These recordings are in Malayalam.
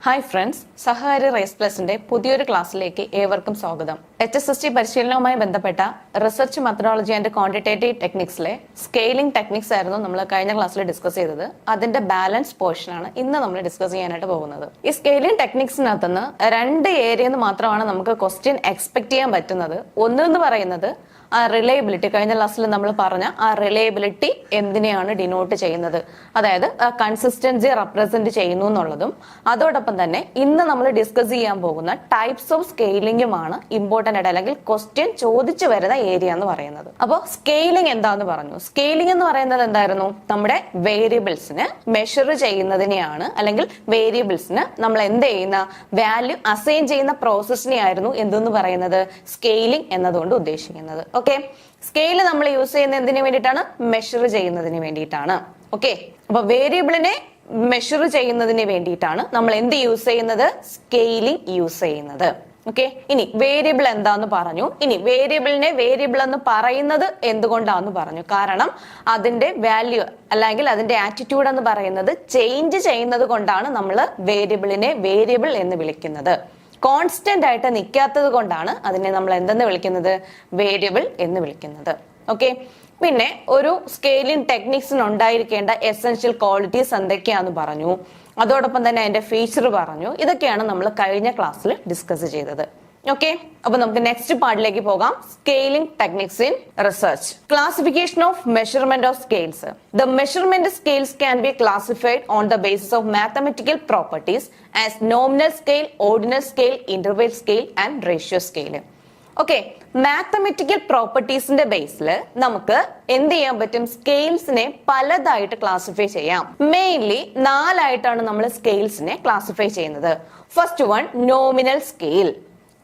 ഹായ് ഫ്രണ്ട്സ്, സഹകാരി റൈസ് പ്ലസിന്റെ പുതിയൊരു ക്ലാസ്സിലേക്ക് ഏവർക്കും സ്വാഗതം. HSST പരിശീലനവുമായി ബന്ധപ്പെട്ട റിസർച്ച് മെത്തഡോളജി ആൻഡ് ക്വാണ്ടിറ്റേറ്റീവ് ടെക്നിക്സിലെ സ്കെയിലിംഗ് ടെക്നിക്സ് ആയിരുന്നു നമ്മൾ കഴിഞ്ഞ ക്ലാസ്സിൽ ഡിസ്കസ് ചെയ്തത്. അതിന്റെ ബാലൻസ് പോർഷൻ ആണ് ഇന്ന് നമ്മൾ ഡിസ്കസ് ചെയ്യാനായിട്ട് പോകുന്നത്. ഈ സ്കെയിലിംഗ് ടെക്നിക്സിനകത്തുനിന്ന് രണ്ട് ഏരിയയിൽ മാത്രമാണ് നമുക്ക് ക്വസ്റ്റ്യൻ എക്സ്പെക്ട് ചെയ്യാൻ പറ്റുന്നത്. ഒന്നെന്ന് പറയുന്നത് ആ റിലയബിലിറ്റി, കഴിഞ്ഞ ക്ലാസ്സിൽ നമ്മൾ പറഞ്ഞ ആ റിലയബിലിറ്റി എന്തിനെയാണ് ഡിനോട്ട് ചെയ്യുന്നത്, അതായത് കൺസിസ്റ്റൻസി റെപ്രസെന്റ് ചെയ്യുന്നു എന്നുള്ളതും, അതോടൊപ്പം തന്നെ ഇന്ന് നമ്മൾ ഡിസ്കസ് ചെയ്യാൻ പോകുന്ന ടൈപ്സ് ഓഫ് സ്കെയിലിംഗുമാണ് ഇമ്പോർട്ടന്റ് ആയിട്ട്, അല്ലെങ്കിൽ ക്വസ്റ്റ്യൻ ചോദിച്ചു വരുന്ന ഏരിയ എന്ന് പറയുന്നത്. അപ്പോൾ സ്കെയിലിംഗ് എന്താന്ന് പറഞ്ഞു. സ്കെയിലിംഗ് എന്ന് പറയുന്നത് എന്തായിരുന്നു? നമ്മുടെ വേരിയബിൾസിന് മെഷർ ചെയ്യുന്നതിനെയാണ്, അല്ലെങ്കിൽ വേരിയബിൾസിന് നമ്മൾ എന്ത് ചെയ്യുന്ന വാല്യൂ അസൈൻ ചെയ്യുന്ന പ്രോസസ്സിനെയായിരുന്നു എന്തെന്ന് പറയുന്നത് സ്കെയിലിംഗ് എന്നതുകൊണ്ട് ഉദ്ദേശിക്കുന്നത്. ഓക്കെ, സ്കെയില് നമ്മൾ യൂസ് ചെയ്യുന്ന എന്തിനു വേണ്ടിയിട്ടാണ്? മെഷർ ചെയ്യുന്നതിന് വേണ്ടിയിട്ടാണ്. ഓക്കെ, അപ്പൊ വേരിയബിളിനെ മെഷർ ചെയ്യുന്നതിന് വേണ്ടിയിട്ടാണ് നമ്മൾ എന്ത് യൂസ് ചെയ്യുന്നത്? സ്കെയിലിംഗ് യൂസ് ചെയ്യുന്നത്. ഓക്കെ, ഇനി വേരിയബിൾ എന്താന്ന് പറഞ്ഞു. ഇനി വേരിയബിളിനെ വേരിയബിൾ എന്ന് പറയുന്നത് എന്തുകൊണ്ടാന്ന് പറഞ്ഞു. കാരണം അതിന്റെ വാല്യൂ അല്ലെങ്കിൽ അതിന്റെ ആറ്റിറ്റ്യൂഡ് എന്ന് പറയുന്നത് ചേഞ്ച് ചെയ്യുന്നത് കൊണ്ടാണ് നമ്മൾ വേരിയബിളിനെ വേരിയബിൾ എന്ന് വിളിക്കുന്നത്. കോൺസ്റ്റന്റ് ആയിട്ട് നിൽക്കാത്തത് കൊണ്ടാണ് അതിനെ നമ്മൾ എന്തെന്ന് വിളിക്കുന്നത്? വേരിയബിൾ എന്ന് വിളിക്കുന്നത്. ഓക്കെ, പിന്നെ ഒരു സ്കെയിലിംഗ് ടെക്നിക്സിന് ഉണ്ടായിരിക്കേണ്ട എസെൻഷ്യൽ ക്വാളിറ്റീസ് എന്തൊക്കെയാന്ന് പറഞ്ഞു. അതോടൊപ്പം തന്നെ അതിന്റെ ഫീച്ചർ പറഞ്ഞു. ഇതൊക്കെയാണ് നമ്മൾ കഴിഞ്ഞ ക്ലാസ്സിൽ ഡിസ്കസ് ചെയ്തത്. ഓക്കെ, അപ്പൊ നമുക്ക് നെക്സ്റ്റ് പാർട്ടിലേക്ക് പോകാം. Scaling techniques in research. Classification of measurement of scales. The measurement scales can be classified on the basis of mathematical properties as nominal scale, ordinal scale, interval scale and ratio scale. Okay, mathematical പ്രോപ്പർട്ടീസിന്റെ ബേസിൽ നമുക്ക് എന്ത് ചെയ്യാൻ പറ്റും? സ്കെയിൽസിനെ പലതായിട്ട് ക്ലാസിഫൈ ചെയ്യാം. മെയിൻലി 4 ആയിട്ടാണ് നമ്മൾ സ്കെയിൽസിനെ ക്ലാസിഫൈ ചെയ്യുന്നത്. First one nominal scale.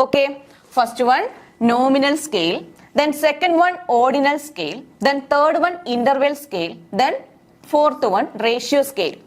Okay, first one nominal scale, then second one ordinal scale, then third one interval scale, then fourth one ratio scale.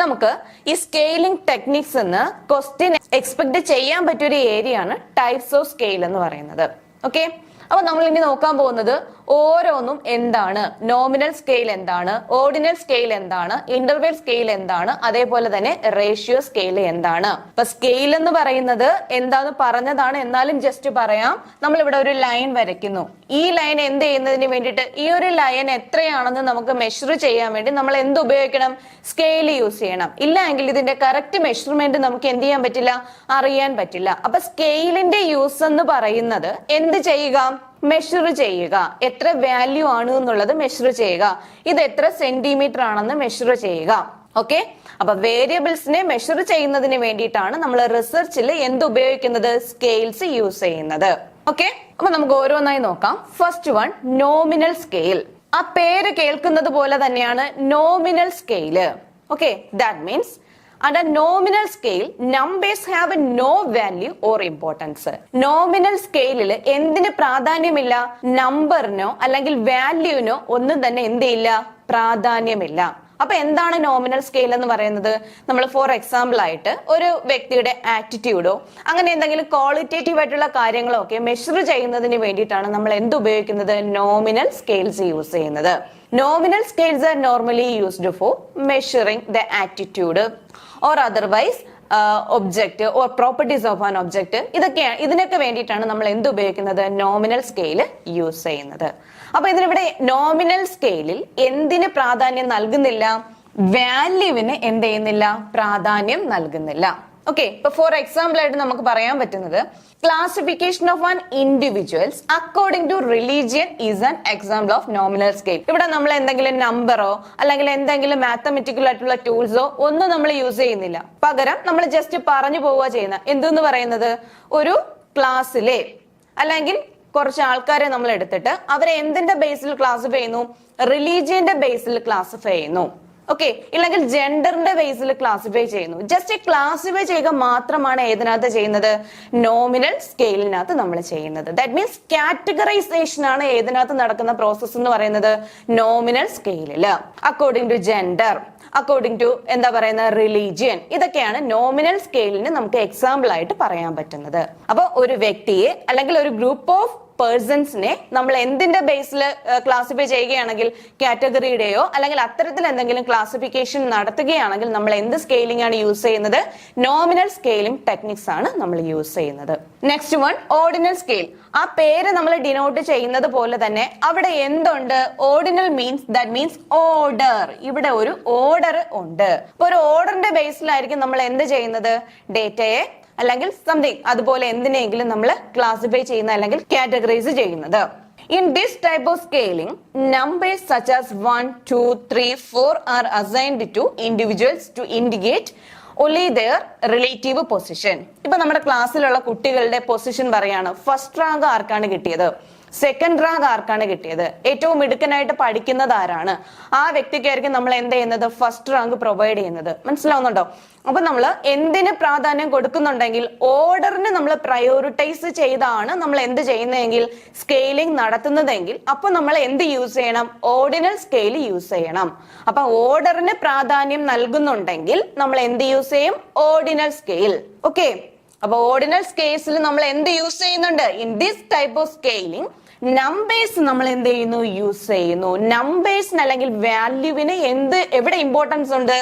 നമുക്ക് ഈ സ്കെയിലിംഗ് ടെക്നിക്സ് എന്ന് ക്വസ്റ്റ്യൻ എക്സ്പെക്ട് ചെയ്യാൻ പറ്റിയൊരു ഏരിയ ആണ് ടൈപ്സ് ഓഫ് സ്കെയിൽ എന്ന് പറയുന്നത്. ഓക്കെ, അപ്പൊ നമ്മൾ ഇനി നോക്കാൻ പോകുന്നത് ഓരോന്നും എന്താണ്, നോമിനൽ സ്കെയിൽ എന്താണ്, ഓർഡിനൽ സ്കെയിൽ എന്താണ്, ഇന്റർവെൽ സ്കെയിൽ എന്താണ്, അതേപോലെ തന്നെ റേഷ്യോ സ്കെയിൽ എന്താണ്. അപ്പൊ സ്കെയിൽ എന്ന് പറയുന്നത് എന്താന്ന് പറഞ്ഞതാണ്, എന്നാലും ജസ്റ്റ് പറയാം. നമ്മൾ ഇവിടെ ഒരു ലൈൻ വരയ്ക്കുന്നു. ഈ ലൈൻ എന്ത് ചെയ്യുന്നതിന് വേണ്ടിയിട്ട്, ഈ ഒരു ലൈൻ എത്രയാണെന്ന് നമുക്ക് മെഷർ ചെയ്യാൻ വേണ്ടി നമ്മൾ എന്ത് ഉപയോഗിക്കണം? സ്കെയിൽ യൂസ് ചെയ്യണം. ഇല്ല എങ്കിൽ ഇതിന്റെ കറക്റ്റ് മെഷർമെന്റ് നമുക്ക് എന്ത് ചെയ്യാൻ പറ്റില്ല? അറിയാൻ പറ്റില്ല. അപ്പൊ സ്കെയിലിന്റെ യൂസ് എന്ന് പറയുന്നത് എന്ത് ചെയ്യുക? മെഷർ ചെയ്യുക. എത്ര വാല്യൂ ആണ് എന്നുള്ളത് മെഷർ ചെയ്യുക. ഇത് എത്ര സെന്റിമീറ്റർ ആണെന്ന് മെഷർ ചെയ്യുക. ഓക്കെ, അപ്പൊ വേരിയബിൾസിനെ മെഷർ ചെയ്യുന്നതിന് വേണ്ടിയിട്ടാണ് നമ്മൾ റിസർച്ചിൽ എന്ത് ഉപയോഗിക്കുന്നത്? സ്കെയിൽസ് യൂസ് ചെയ്യുന്നത്. ഓക്കെ, അപ്പൊ നമുക്ക് ഓരോന്നായി നോക്കാം. First one nominal scale. ആ പേര് കേൾക്കുന്നത് പോലെ തന്നെയാണ് nominal scale. Okay, that means under nominal scale numbers have no value or importance. Nominal സ്കെയിലിൽ എന്തിന് പ്രാധാന്യമില്ല? നമ്പറിനോ അല്ലെങ്കിൽ വാല്യൂനോ ഒന്നും തന്നെ എന്ത് ചെയ്യില്ല? പ്രാധാന്യമില്ല. അപ്പൊ എന്താണ് നോമിനൽ സ്കെയിൽ എന്ന് പറയുന്നത്? നമ്മൾ ഫോർ എക്സാമ്പിൾ ആയിട്ട് ഒരു വ്യക്തിയുടെ ആറ്റിറ്റ്യൂഡോ അങ്ങനെ എന്തെങ്കിലും ക്വാളിറ്റേറ്റീവ് ആയിട്ടുള്ള കാര്യങ്ങളോ ഒക്കെ മെഷർ ചെയ്യുന്നതിന് വേണ്ടിയിട്ടാണ് നമ്മൾ എന്ത് ഉപയോഗിക്കുന്നത്? നോമിനൽ സ്കെയിൽസ് യൂസ് ചെയ്യുന്നത്. Nominal scales R normally used for measuring the attitude or otherwise object or properties of an object. ഇതിനൊക്കെ വേണ്ടിയിട്ടാണ് നമ്മൾ എന്ത് ഉപയോഗിക്കുന്നത്? നോമിനൽ സ്കെയിൽ യൂസ് ചെയ്യുന്നത്. അപ്പൊ ഇതിനിവിടെ നോമിനൽ സ്കെയിലിൽ എന്തിന് പ്രാധാന്യം നൽകുന്നില്ല? വാല്യൂവിന് എന്ത് ചെയ്യുന്നില്ല? പ്രാധാന്യം നൽകുന്നില്ല. ഓക്കെ, ഇപ്പൊ ഫോർ എക്സാമ്പിൾ ആയിട്ട് നമുക്ക് പറയാൻ പറ്റുന്നത് classification of an individuals according to religion is an example of nominal scale. ഇവിടെ നമ്മൾ എന്തെങ്കിലും നമ്പറോ അല്ലെങ്കിൽ എന്തെങ്കിലും മാത്തമെറ്റിക്കൽ ആയിട്ടുള്ള ടൂൾസോ ഒന്നും നമ്മൾ യൂസ് ചെയ്യുന്നില്ല. പകരം നമ്മൾ ജസ്റ്റ് പറഞ്ഞു പോവുക ചെയ്യുന്ന എന്തെന്ന് പറയുന്നത്, ഒരു ക്ലാസ്സിലെ അല്ലെങ്കിൽ കുറച്ച് ആൾക്കാരെ നമ്മൾ എടുത്തിട്ട് അവരെ എന്തിന്റെ ബേസിൽ ക്ലാസിഫൈ ചെയ്യുന്നു? റിലീജിയന്റെ ബേസിൽ ക്ലാസിഫൈ ചെയ്യുന്നു. ഓക്കെ, ഇല്ലെങ്കിൽ ജെൻഡറിന്റെ ബേസിൽ ക്ലാസിഫൈ ചെയ്യുന്നു. ജസ്റ്റ് ക്ലാസിഫൈ ചെയ്യുക മാത്രമാണ് ഏതിനകത്ത് ചെയ്യുന്നത്? നോമിനൽ സ്കെയിലിനകത്ത് നമ്മൾ ചെയ്യുന്നത്. ദാറ്റ് മീൻസ് കാറ്റഗറൈസേഷൻ ആണ് ഏതിനകത്ത് നടക്കുന്ന പ്രോസസ് എന്ന് പറയുന്നത്? നോമിനൽ സ്കെയിലില്. According to gender, according to എന്താ പറയുന്ന റിലീജിയൻ, ഇതൊക്കെയാണ് നോമിനൽ സ്കെയിലിന് നമുക്ക് എക്സാമ്പിൾ ആയിട്ട് പറയാൻ പറ്റുന്നത്. അപ്പൊ ഒരു വ്യക്തിയെ അല്ലെങ്കിൽ ഒരു ഗ്രൂപ്പ് ഓഫ് പേഴ്സൺസിനെ നമ്മൾ എന്തിന്റെ ബേസിൽ ക്ലാസിഫൈ ചെയ്യുകയാണെങ്കിൽ കാറ്റഗറിയുടെയോ അല്ലെങ്കിൽ അത്തരത്തിൽ എന്തെങ്കിലും ക്ലാസിഫിക്കേഷൻ നടത്തുകയാണെങ്കിൽ നമ്മൾ എന്ത് സ്കെയിലിംഗ് ആണ് യൂസ് ചെയ്യുന്നത്? നോമിനൽ സ്കെയിലിംഗ് ടെക്നിക്സ് ആണ് നമ്മൾ യൂസ് ചെയ്യുന്നത്. Next one ordinal scale. ആ പേര് നമ്മൾ ഡിനോട്ട് ചെയ്യുന്നത് പോലെ തന്നെ അവിടെ എന്തുണ്ട്? Ordinal means that means order. ഇവിടെ ഒരു ഓർഡർ ഉണ്ട്. അപ്പൊ ഒരു ഓർഡറിന്റെ ബേസിലായിരിക്കും നമ്മൾ എന്ത് ചെയ്യുന്നത്? ഡേറ്റയെ അല്ലെങ്കിൽ സംതിങ് അതുപോലെ എന്തിനെങ്കിലും നമ്മൾ ക്ലാസിഫൈ ചെയ്യുന്ന അല്ലെങ്കിൽ കാറ്റഗറൈസ് ചെയ്യുന്നത്. In this type of scaling, numbers such as 1, 2, 3, 4 are assigned to individuals to indicate only their relative position. ഇപ്പൊ നമ്മുടെ ക്ലാസ്സിലുള്ള കുട്ടികളുടെ പൊസിഷൻ പറയാണ്. ഫസ്റ്റ് റാങ്ക് ആർക്കാണ് കിട്ടിയത്? സെക്കൻഡ് റാങ്ക് ആർക്കാണ് കിട്ടിയത്? ഏറ്റവും മിടുക്കനായിട്ട് പഠിക്കുന്നത് ആരാണ്? ആ വ്യക്തിക്കായിരിക്കും നമ്മൾ എന്ത് ചെയ്യുന്നത്? ഫസ്റ്റ് റാങ്ക് പ്രൊവൈഡ് ചെയ്യുന്നത്. മനസ്സിലാവുന്നുണ്ടോ? അപ്പൊ നമ്മൾ എന്തിന് പ്രാധാന്യം കൊടുക്കുന്നുണ്ടെങ്കിൽ ഓർഡറിന് നമ്മൾ പ്രയോറിറ്റൈസ് ചെയ്താണ് നമ്മൾ എന്ത് ചെയ്യുന്നതെങ്കിൽ സ്കെയിലിംഗ് നടത്തുന്നതെങ്കിൽ അപ്പൊ നമ്മൾ എന്ത് യൂസ് ചെയ്യണം? ഓർഡിനൽ സ്കെയിൽ യൂസ് ചെയ്യണം. അപ്പൊ ഓർഡറിന് പ്രാധാന്യം നൽകുന്നുണ്ടെങ്കിൽ നമ്മൾ എന്ത് യൂസ് ചെയ്യും? Ordinal scale. ഓക്കെ, അപ്പൊ ഓർഡിനൽ സ്കെയിൽസിൽ നമ്മൾ എന്ത് യൂസ് ചെയ്യുന്നുണ്ട്? In this type of scaling numbers നമ്മൾ എന്ത് ചെയ്യുന്നു? യൂസ് ചെയ്യുന്നു. നമ്പേഴ്സിന് അല്ലെങ്കിൽ വാല്യൂവിന് എവിടെ ഇമ്പോർട്ടൻസ് ഉണ്ട്?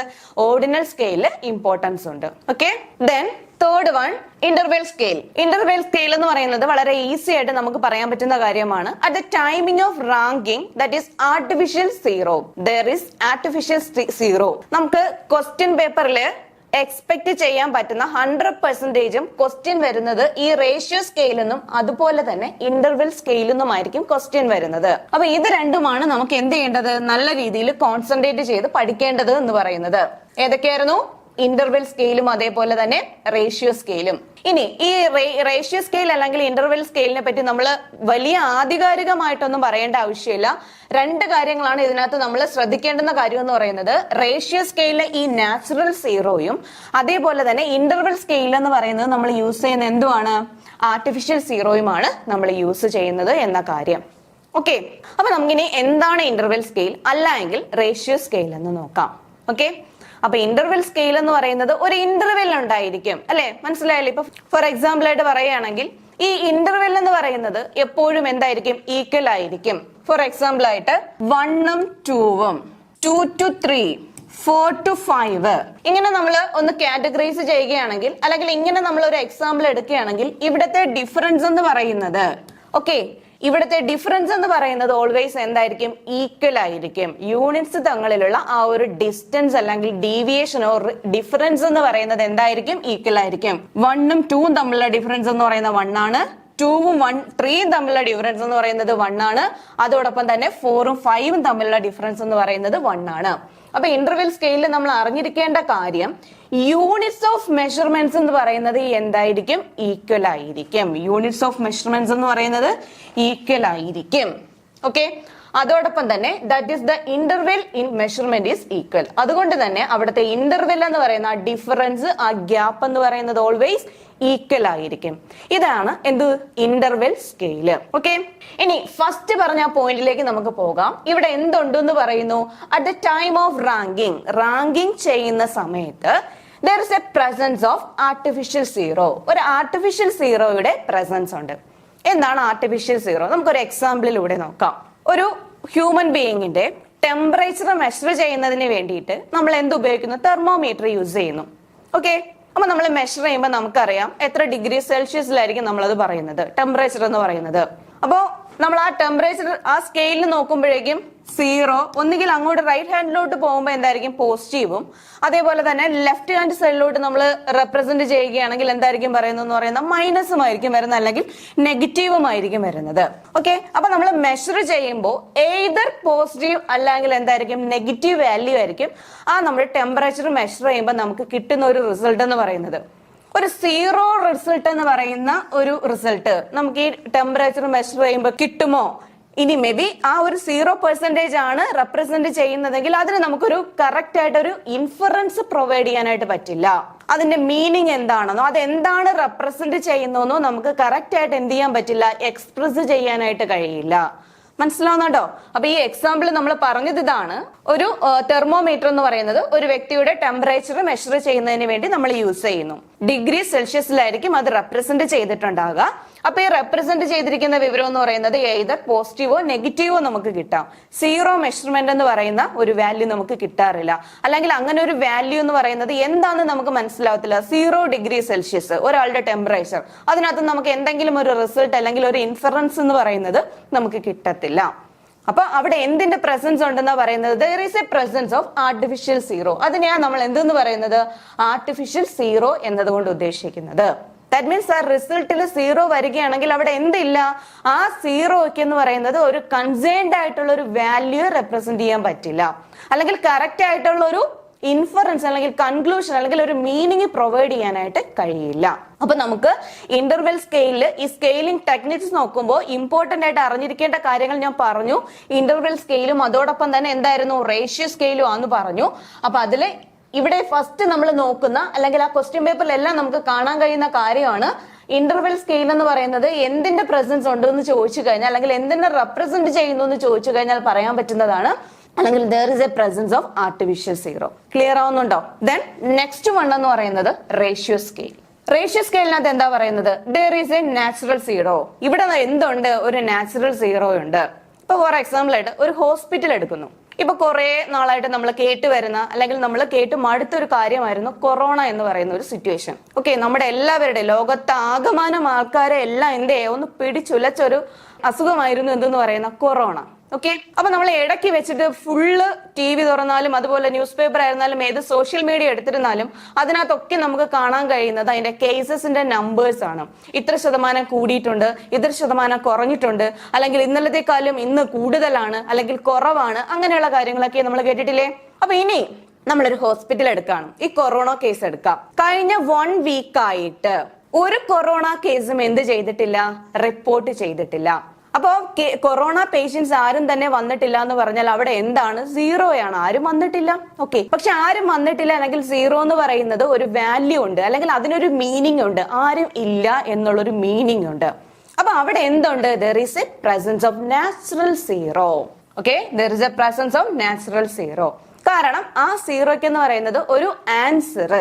ഓർഡിനൽ സ്കെയിലിൽ ഇമ്പോർട്ടൻസ് ഉണ്ട്. Okay, then third one interval scale. Interval scale എന്ന് പറയുന്നത് വളരെ ഈസി ആയിട്ട് നമുക്ക് പറയാൻ പറ്റുന്ന കാര്യമാണ്. At the timing of ranking that is artificial zero. There is artificial zero. നമുക്ക് ക്വസ്റ്റ്യൻ പേപ്പറിൽ എക്സ്പെക്ട് ചെയ്യാൻ പറ്റുന്ന 100% ക്വസ്റ്റ്യൻ വരുന്നത് ഈ റേഷ്യോ സ്കെയിൽ എന്നും അതുപോലെ തന്നെ ഇന്റർവെൽ സ്കെയിൽ എന്നുമായിരിക്കും ക്വസ്റ്റ്യൻ വരുന്നത്. അപ്പൊ ഇത് രണ്ടുമാണ് നമുക്ക് എന്ത് ചെയ്യേണ്ടത്? നല്ല രീതിയിൽ കോൺസെൻട്രേറ്റ് ചെയ്ത് പഠിക്കേണ്ടത് എന്ന് പറയുന്നത്. ഏതൊക്കെയായിരുന്നു? ഇന്റർവെൽ സ്കെയിലും അതേപോലെ തന്നെ റേഷ്യോ സ്കെയിലും. ഇനി ഈ റേഷ്യോ സ്കെയിൽ അല്ലെങ്കിൽ ഇന്റർവെൽ സ്കെയിലിനെ പറ്റി നമ്മൾ വലിയ ആധികാരികമായിട്ടൊന്നും പറയേണ്ട ആവശ്യമില്ല. രണ്ട് കാര്യങ്ങളാണ് ഇതിനകത്ത് നമ്മൾ ശ്രദ്ധിക്കേണ്ടുന്ന കാര്യം എന്ന് പറയുന്നത്. റേഷ്യോ സ്കെയിലിലെ ഈ നാച്ചുറൽ സീറോയും അതേപോലെ തന്നെ ഇന്റർവെൽ സ്കെയിൽ എന്ന് പറയുന്നത് നമ്മൾ യൂസ് ചെയ്യുന്ന എന്തുമാണ്? ആർട്ടിഫിഷ്യൽ സീറോയുമാണ് നമ്മൾ യൂസ് ചെയ്യുന്നത് എന്ന കാര്യം. ഓക്കെ, അപ്പൊ നമുക്കിനി എന്താണ് ഇന്റർവെൽ സ്കെയിൽ അല്ല എങ്കിൽ റേഷ്യോ സ്കെയിൽ എന്ന് നോക്കാം. ഓക്കെ, അപ്പൊ ഇന്റർവെൽ സ്കെയിൽ എന്ന് പറയുന്നത് ഒരു ഇന്റർവെൽ ഉണ്ടായിരിക്കും അല്ലെ? മനസ്സിലായല്ലോ? ഇപ്പൊ ഫോർ എക്സാമ്പിൾ ആയിട്ട് പറയുകയാണെങ്കിൽ ഈ ഇന്റർവെൽ എന്ന് പറയുന്നത് എപ്പോഴും എന്തായിരിക്കും? ഈക്വൽ ആയിരിക്കും. ഫോർ എക്സാമ്പിൾ ആയിട്ട് 1 to 2, 2 to 3, 4 to 5 ഇങ്ങനെ നമ്മൾ ഒന്ന് കാറ്റഗറൈസ് ചെയ്യുകയാണെങ്കിൽ അല്ലെങ്കിൽ ഇങ്ങനെ നമ്മൾ ഒരു എക്സാമ്പിൾ എടുക്കുകയാണെങ്കിൽ ഇവിടുത്തെ ഡിഫറൻസ് എന്ന് പറയുന്നത് ഓക്കെ ഇവിടുത്തെ ഡിഫറൻസ് എന്ന് പറയുന്നത് ഓൾവേസ് എന്തായിരിക്കും? ഈക്വൽ ആയിരിക്കും. യൂണിറ്റ്സ് തങ്ങളിലുള്ള ആ ഒരു ഡിസ്റ്റൻസ് അല്ലെങ്കിൽ ഡീവിയേഷൻ ഓർ ഡിഫറൻസ് എന്ന് പറയുന്നത് എന്തായിരിക്കും? ഈക്വൽ ആയിരിക്കും. 1 ഉം 2 ഉം തമ്മിലുള്ള ഡിഫറൻസ് എന്ന് പറയുന്നത് 1 ആണ്. 2ഉം 3ഉം തമ്മിലുള്ള ഡിഫറൻസ് എന്ന് പറയുന്നത് 1 ആണ്. അതോടൊപ്പം തന്നെ 4ഉം 5ഉം തമ്മിലുള്ള ഡിഫറൻസ് എന്ന് പറയുന്നത് 1 ആണ്. അപ്പൊ ഇന്റർവെൽ സ്കെയിലിൽ നമ്മൾ അറിഞ്ഞിരിക്കേണ്ട കാര്യം യൂണിറ്റ്സ് ഓഫ് മെഷർമെന്റ്സ് എന്ന് പറയുന്നത് എന്തായിരിക്കും? ഈക്വൽ ആയിരിക്കും. യൂണിറ്റ്സ് ഓഫ് മെഷർമെന്റ്സ് എന്ന് പറയുന്നത് ഈക്വൽ ആയിരിക്കും. ഓക്കെ, അതോടൊപ്പം തന്നെ that is the interval in measurement is equal. അതുകൊണ്ട് തന്നെ അവിടുത്തെ ഇന്റർവെൽ എന്ന് പറയുന്ന ആ ഡിഫറൻസ്, ആ ഗ്യാപ്പ് എന്ന് പറയുന്നത് ഓൾവേസ് ഈക്വൽ ആയിരിക്കും. ഇതാണ് എന്ത്? Interval scale. ഓക്കെ, ഇനി ഫസ്റ്റ് പറഞ്ഞ പോയിന്റിലേക്ക് നമുക്ക് പോകാം. ഇവിടെ എന്തുണ്ടെന്ന് പറയുന്നു? At the time of ranking ചെയ്യുന്ന സമയത്ത് there is a presence of artificial zero. ഒരു ആർട്ടിഫിഷ്യൽ സീറോയുടെ പ്രസൻസ് ഉണ്ട്. എന്താണ് ആർട്ടിഫിഷ്യൽ സീറോ? നമുക്കൊരു എക്സാമ്പിളിലൂടെ നോക്കാം. ഒരു ഹ്യൂമൻ ബീയിങ്ങിന്റെ ടെമ്പറേച്ചർ മെഷർ ചെയ്യുന്നതിന് വേണ്ടിയിട്ട് നമ്മൾ എന്ത് ഉപയോഗിക്കുന്നു? തെർമോമീറ്റർ യൂസ് ചെയ്യുന്നു. ഓക്കെ, അപ്പൊ നമ്മൾ മെഷർ ചെയ്യുമ്പോൾ നമുക്കറിയാം എത്ര ഡിഗ്രി സെൽഷ്യസിലായിരിക്കും നമ്മളത് പറയുന്നത്, ടെമ്പറേച്ചർ എന്ന് പറയുന്നത്. അപ്പോ നമ്മൾ ആ ടെമ്പറേച്ചർ ആ സ്കെയിലിൽ നോക്കുമ്പോഴേക്കും 0 ഒന്നുകിൽ അങ്ങോട്ട് റൈറ്റ് ഹാൻഡിലോട്ട് പോകുമ്പോൾ എന്തായിരിക്കും? പോസിറ്റീവും അതേപോലെ തന്നെ ലെഫ്റ്റ് ഹാൻഡ് സൈഡിലോട്ട് നമ്മൾ റെപ്രസെന്റ് ചെയ്യുകയാണെങ്കിൽ എന്തായിരിക്കും പറയുന്നതെന്ന് പറയുന്നത്? മൈനസും ആയിരിക്കും വരുന്നത്, അല്ലെങ്കിൽ നെഗറ്റീവും ആയിരിക്കും വരുന്നത്. ഓക്കെ, അപ്പൊ നമ്മൾ മെഷർ ചെയ്യുമ്പോൾ എയ്തർ പോസിറ്റീവ് അല്ലെങ്കിൽ എന്തായിരിക്കും? നെഗറ്റീവ് വാല്യൂ ആയിരിക്കും ആ നമ്മുടെ ടെമ്പറേച്ചർ മെഷർ ചെയ്യുമ്പോൾ നമുക്ക് കിട്ടുന്ന ഒരു റിസൾട്ട് എന്ന് പറയുന്നത്. ഒരു 0 റിസൾട്ട് എന്ന് പറയുന്ന ഒരു റിസൾട്ട് നമുക്ക് ഈ ടെമ്പറേച്ചർ മെഷർ ചെയ്യുമ്പോൾ കിട്ടുമോ? ഇനി മേ ബി ആ ഒരു 0% ആണ് റെപ്രസെന്റ് ചെയ്യുന്നതെങ്കിൽ അതിന് നമുക്കൊരു കറക്റ്റ് ആയിട്ട് ഒരു ഇൻഫറൻസ് പ്രൊവൈഡ് ചെയ്യാനായിട്ട് പറ്റില്ല. അതിന്റെ മീനിങ് എന്താണെന്നോ അതെന്താണ് റെപ്രസെന്റ് ചെയ്യുന്നതെന്നോ നമുക്ക് കറക്റ്റ് ആയിട്ട് എന്ത് ചെയ്യാൻ പറ്റില്ല? എക്സ്പ്രസ് ചെയ്യാനായിട്ട് കഴിയില്ല. മനസ്സിലാവുന്നുണ്ടോ? അപ്പൊ ഈ എക്സാമ്പിൾ നമ്മൾ പറഞ്ഞത് ഇതാണ്. ഒരു തെർമോമീറ്റർ എന്ന് പറയുന്നത് ഒരു വ്യക്തിയുടെ ടെമ്പറേച്ചർ മെഷർ ചെയ്യുന്നതിന് വേണ്ടി നമ്മൾ യൂസ് ചെയ്യുന്നു. ഡിഗ്രി സെൽഷ്യസിലായിരിക്കും അത് റെപ്രസെന്റ് ചെയ്തിട്ടുണ്ടാകുക. അപ്പൊ ഈ റെപ്രസെന്റ് ചെയ്തിരിക്കുന്ന വിവരം എന്ന് പറയുന്നത് ഏതർ പോസിറ്റീവോ നെഗറ്റീവോ നമുക്ക് കിട്ടാം. സീറോ മെഷർമെന്റ് എന്ന് പറയുന്ന ഒരു വാല്യൂ നമുക്ക് കിട്ടാറില്ല. അല്ലെങ്കിൽ അങ്ങനെ ഒരു വാല്യൂ എന്ന് പറയുന്നത് എന്താണെന്ന് നമുക്ക് മനസ്സിലാവത്തില്ല. 0°C ഒരാളുടെ ടെമ്പറേച്ചർ, അതിനകത്ത് നമുക്ക് എന്തെങ്കിലും ഒരു റിസൾട്ട് അല്ലെങ്കിൽ ഒരു ഇൻഫറൻസ് എന്ന് പറയുന്നത് നമുക്ക് കിട്ടത്തില്ല. അപ്പൊ അവിടെ എന്തിന്റെ പ്രസൻസ് ഉണ്ടെന്നാ പറയുന്നത്? there is a presence of artificial zero. അതിനെയാണ് നമ്മൾ എന്തെന്ന് പറയുന്നത്? ആർട്ടിഫിഷ്യൽ സീറോ എന്നതുകൊണ്ട് ഉദ്ദേശിക്കുന്നത്. ദാറ്റ് മീൻസ് ആ റിസൾട്ടിൽ 0 വരികയാണെങ്കിൽ അവിടെ എന്തില്ല? ആ സീറോയ്ക്ക് എന്ന് പറയുന്നത് ഒരു കൺസേൺഡ് ആയിട്ടുള്ള ഒരു വാല്യൂ റെപ്രസെന്റ് ചെയ്യാൻ പറ്റില്ല, അല്ലെങ്കിൽ കറക്റ്റ് ആയിട്ടുള്ള ഒരു ഇൻഫറൻസ് അല്ലെങ്കിൽ കൺക്ലൂഷൻ അല്ലെങ്കിൽ ഒരു മീനിങ് പ്രൊവൈഡ് ചെയ്യാനായിട്ട് കഴിയില്ല. അപ്പൊ നമുക്ക് ഇന്റർവെൽ സ്കെയിലിൽ ഈ സ്കെയിലിംഗ് ടെക്നിക്സ് നോക്കുമ്പോൾ ഇമ്പോർട്ടന്റ് ആയിട്ട് അറിഞ്ഞിരിക്കേണ്ട കാര്യങ്ങൾ ഞാൻ പറഞ്ഞു. ഇന്റർവെൽ സ്കെയിലും അതോടൊപ്പം തന്നെ എന്തായിരുന്നു? റേഷ്യോ സ്കെയിലും ആണെന്ന് പറഞ്ഞു. അപ്പൊ അതില് ഇവിടെ ഫസ്റ്റ് നമ്മൾ നോക്കുന്ന അല്ലെങ്കിൽ ആ ക്വസ്റ്റ്യൻ പേപ്പറിലെല്ലാം നമുക്ക് കാണാൻ കഴിയുന്ന കാര്യമാണ് ഇന്റർവെൽ സ്കെയിൽ എന്ന് പറയുന്നത് എന്തിന്റെ പ്രസൻസ് ഉണ്ടെന്ന് ചോദിച്ചു കഴിഞ്ഞാൽ, അല്ലെങ്കിൽ എന്തിനെ റെപ്രസെന്റ് ചെയ്യുന്നു എന്ന് ചോദിച്ചു കഴിഞ്ഞാൽ പറയാൻ പറ്റുന്നതാണ്, അല്ലെങ്കിൽ there is a presence of artificial zero. Clear ആവുന്നുണ്ടോ? ദെൻ നെക്സ്റ്റ് വൺ എന്ന് പറയുന്നത് റേഷ്യോ സ്കെയിൽ. റേഷ്യോ സ്കെയിലിനകത്ത് എന്താ പറയുന്നത്? there is a natural zero. ഇവിടെ എന്തുണ്ട്? ഒരു നാച്ചുറൽ സീറോ ഉണ്ട്. ഇപ്പൊ ഫോർ എക്സാമ്പിൾ ആയിട്ട് ഒരു ഹോസ്പിറ്റൽ എടുക്കുന്നു. ഇപ്പൊ കുറെ നാളായിട്ട് നമ്മൾ കേട്ട് വരുന്ന അല്ലെങ്കിൽ നമ്മൾ കേട്ട് മടുത്തൊരു കാര്യമായിരുന്നു കൊറോണ എന്ന് പറയുന്ന ഒരു സിറ്റുവേഷൻ. ഓക്കെ, നമ്മുടെ എല്ലാവരുടെ ലോകത്തെ ആകമാനം ആൾക്കാരെ എല്ലാം ഒന്ന് പിടിച്ചുലച്ചൊരു അസുഖമായിരുന്നു എന്തെന്ന് പറയുന്ന കൊറോണ. ഓക്കെ, അപ്പൊ നമ്മൾ ഇടയ്ക്ക് വെച്ചിട്ട് ഫുള്ള് TV തുറന്നാലും അതുപോലെ ന്യൂസ് പേപ്പർ ആയിരുന്നാലും ഏത് സോഷ്യൽ മീഡിയ എടുത്തിരുന്നാലും അതിനകത്തൊക്കെ നമുക്ക് കാണാൻ കഴിയുന്നത് അതിന്റെ കേസസിന്റെ നമ്പേഴ്സ് ആണ്. ഇത്ര ശതമാനം കൂടിയിട്ടുണ്ട്, ഇത്ര ശതമാനം കുറഞ്ഞിട്ടുണ്ട്, അല്ലെങ്കിൽ ഇന്നലത്തെക്കാളും ഇന്ന് കൂടുതലാണ് അല്ലെങ്കിൽ കുറവാണ്, അങ്ങനെയുള്ള കാര്യങ്ങളൊക്കെ നമ്മൾ കേട്ടിട്ടില്ലേ? അപ്പൊ ഇനി നമ്മളൊരു ഹോസ്പിറ്റൽ എടുക്കുകയാണ്. ഈ കൊറോണ കേസ് എടുക്കാം. കഴിഞ്ഞ 1 വീക്ക് ആയിട്ട് ഒരു കൊറോണ കേസും എന്ത് ചെയ്തിട്ടില്ല? റിപ്പോർട്ട് ചെയ്തിട്ടില്ല. അപ്പോ കൊറോണ പേഷ്യൻസ് ആരും തന്നെ വന്നിട്ടില്ല എന്ന് പറഞ്ഞാൽ അവിടെ എന്താണ്? സീറോയാണ്, ആരും വന്നിട്ടില്ല. ഓക്കെ, പക്ഷെ ആരും വന്നിട്ടില്ല അല്ലെങ്കിൽ സീറോ എന്ന് പറയുന്നത് ഒരു വാല്യൂ ഉണ്ട്, അല്ലെങ്കിൽ അതിനൊരു മീനിങ് ഉണ്ട്. ആരും ഇല്ല എന്നുള്ളൊരു മീനിങ് ഉണ്ട്. അപ്പൊ അവിടെ എന്തുണ്ട്? there is a presence of natural zero. Okay, there is a presence of natural zero. കാരണം ആ സീറോയ്ക്ക് എന്ന് പറയുന്നത് ഒരു ആൻസർ,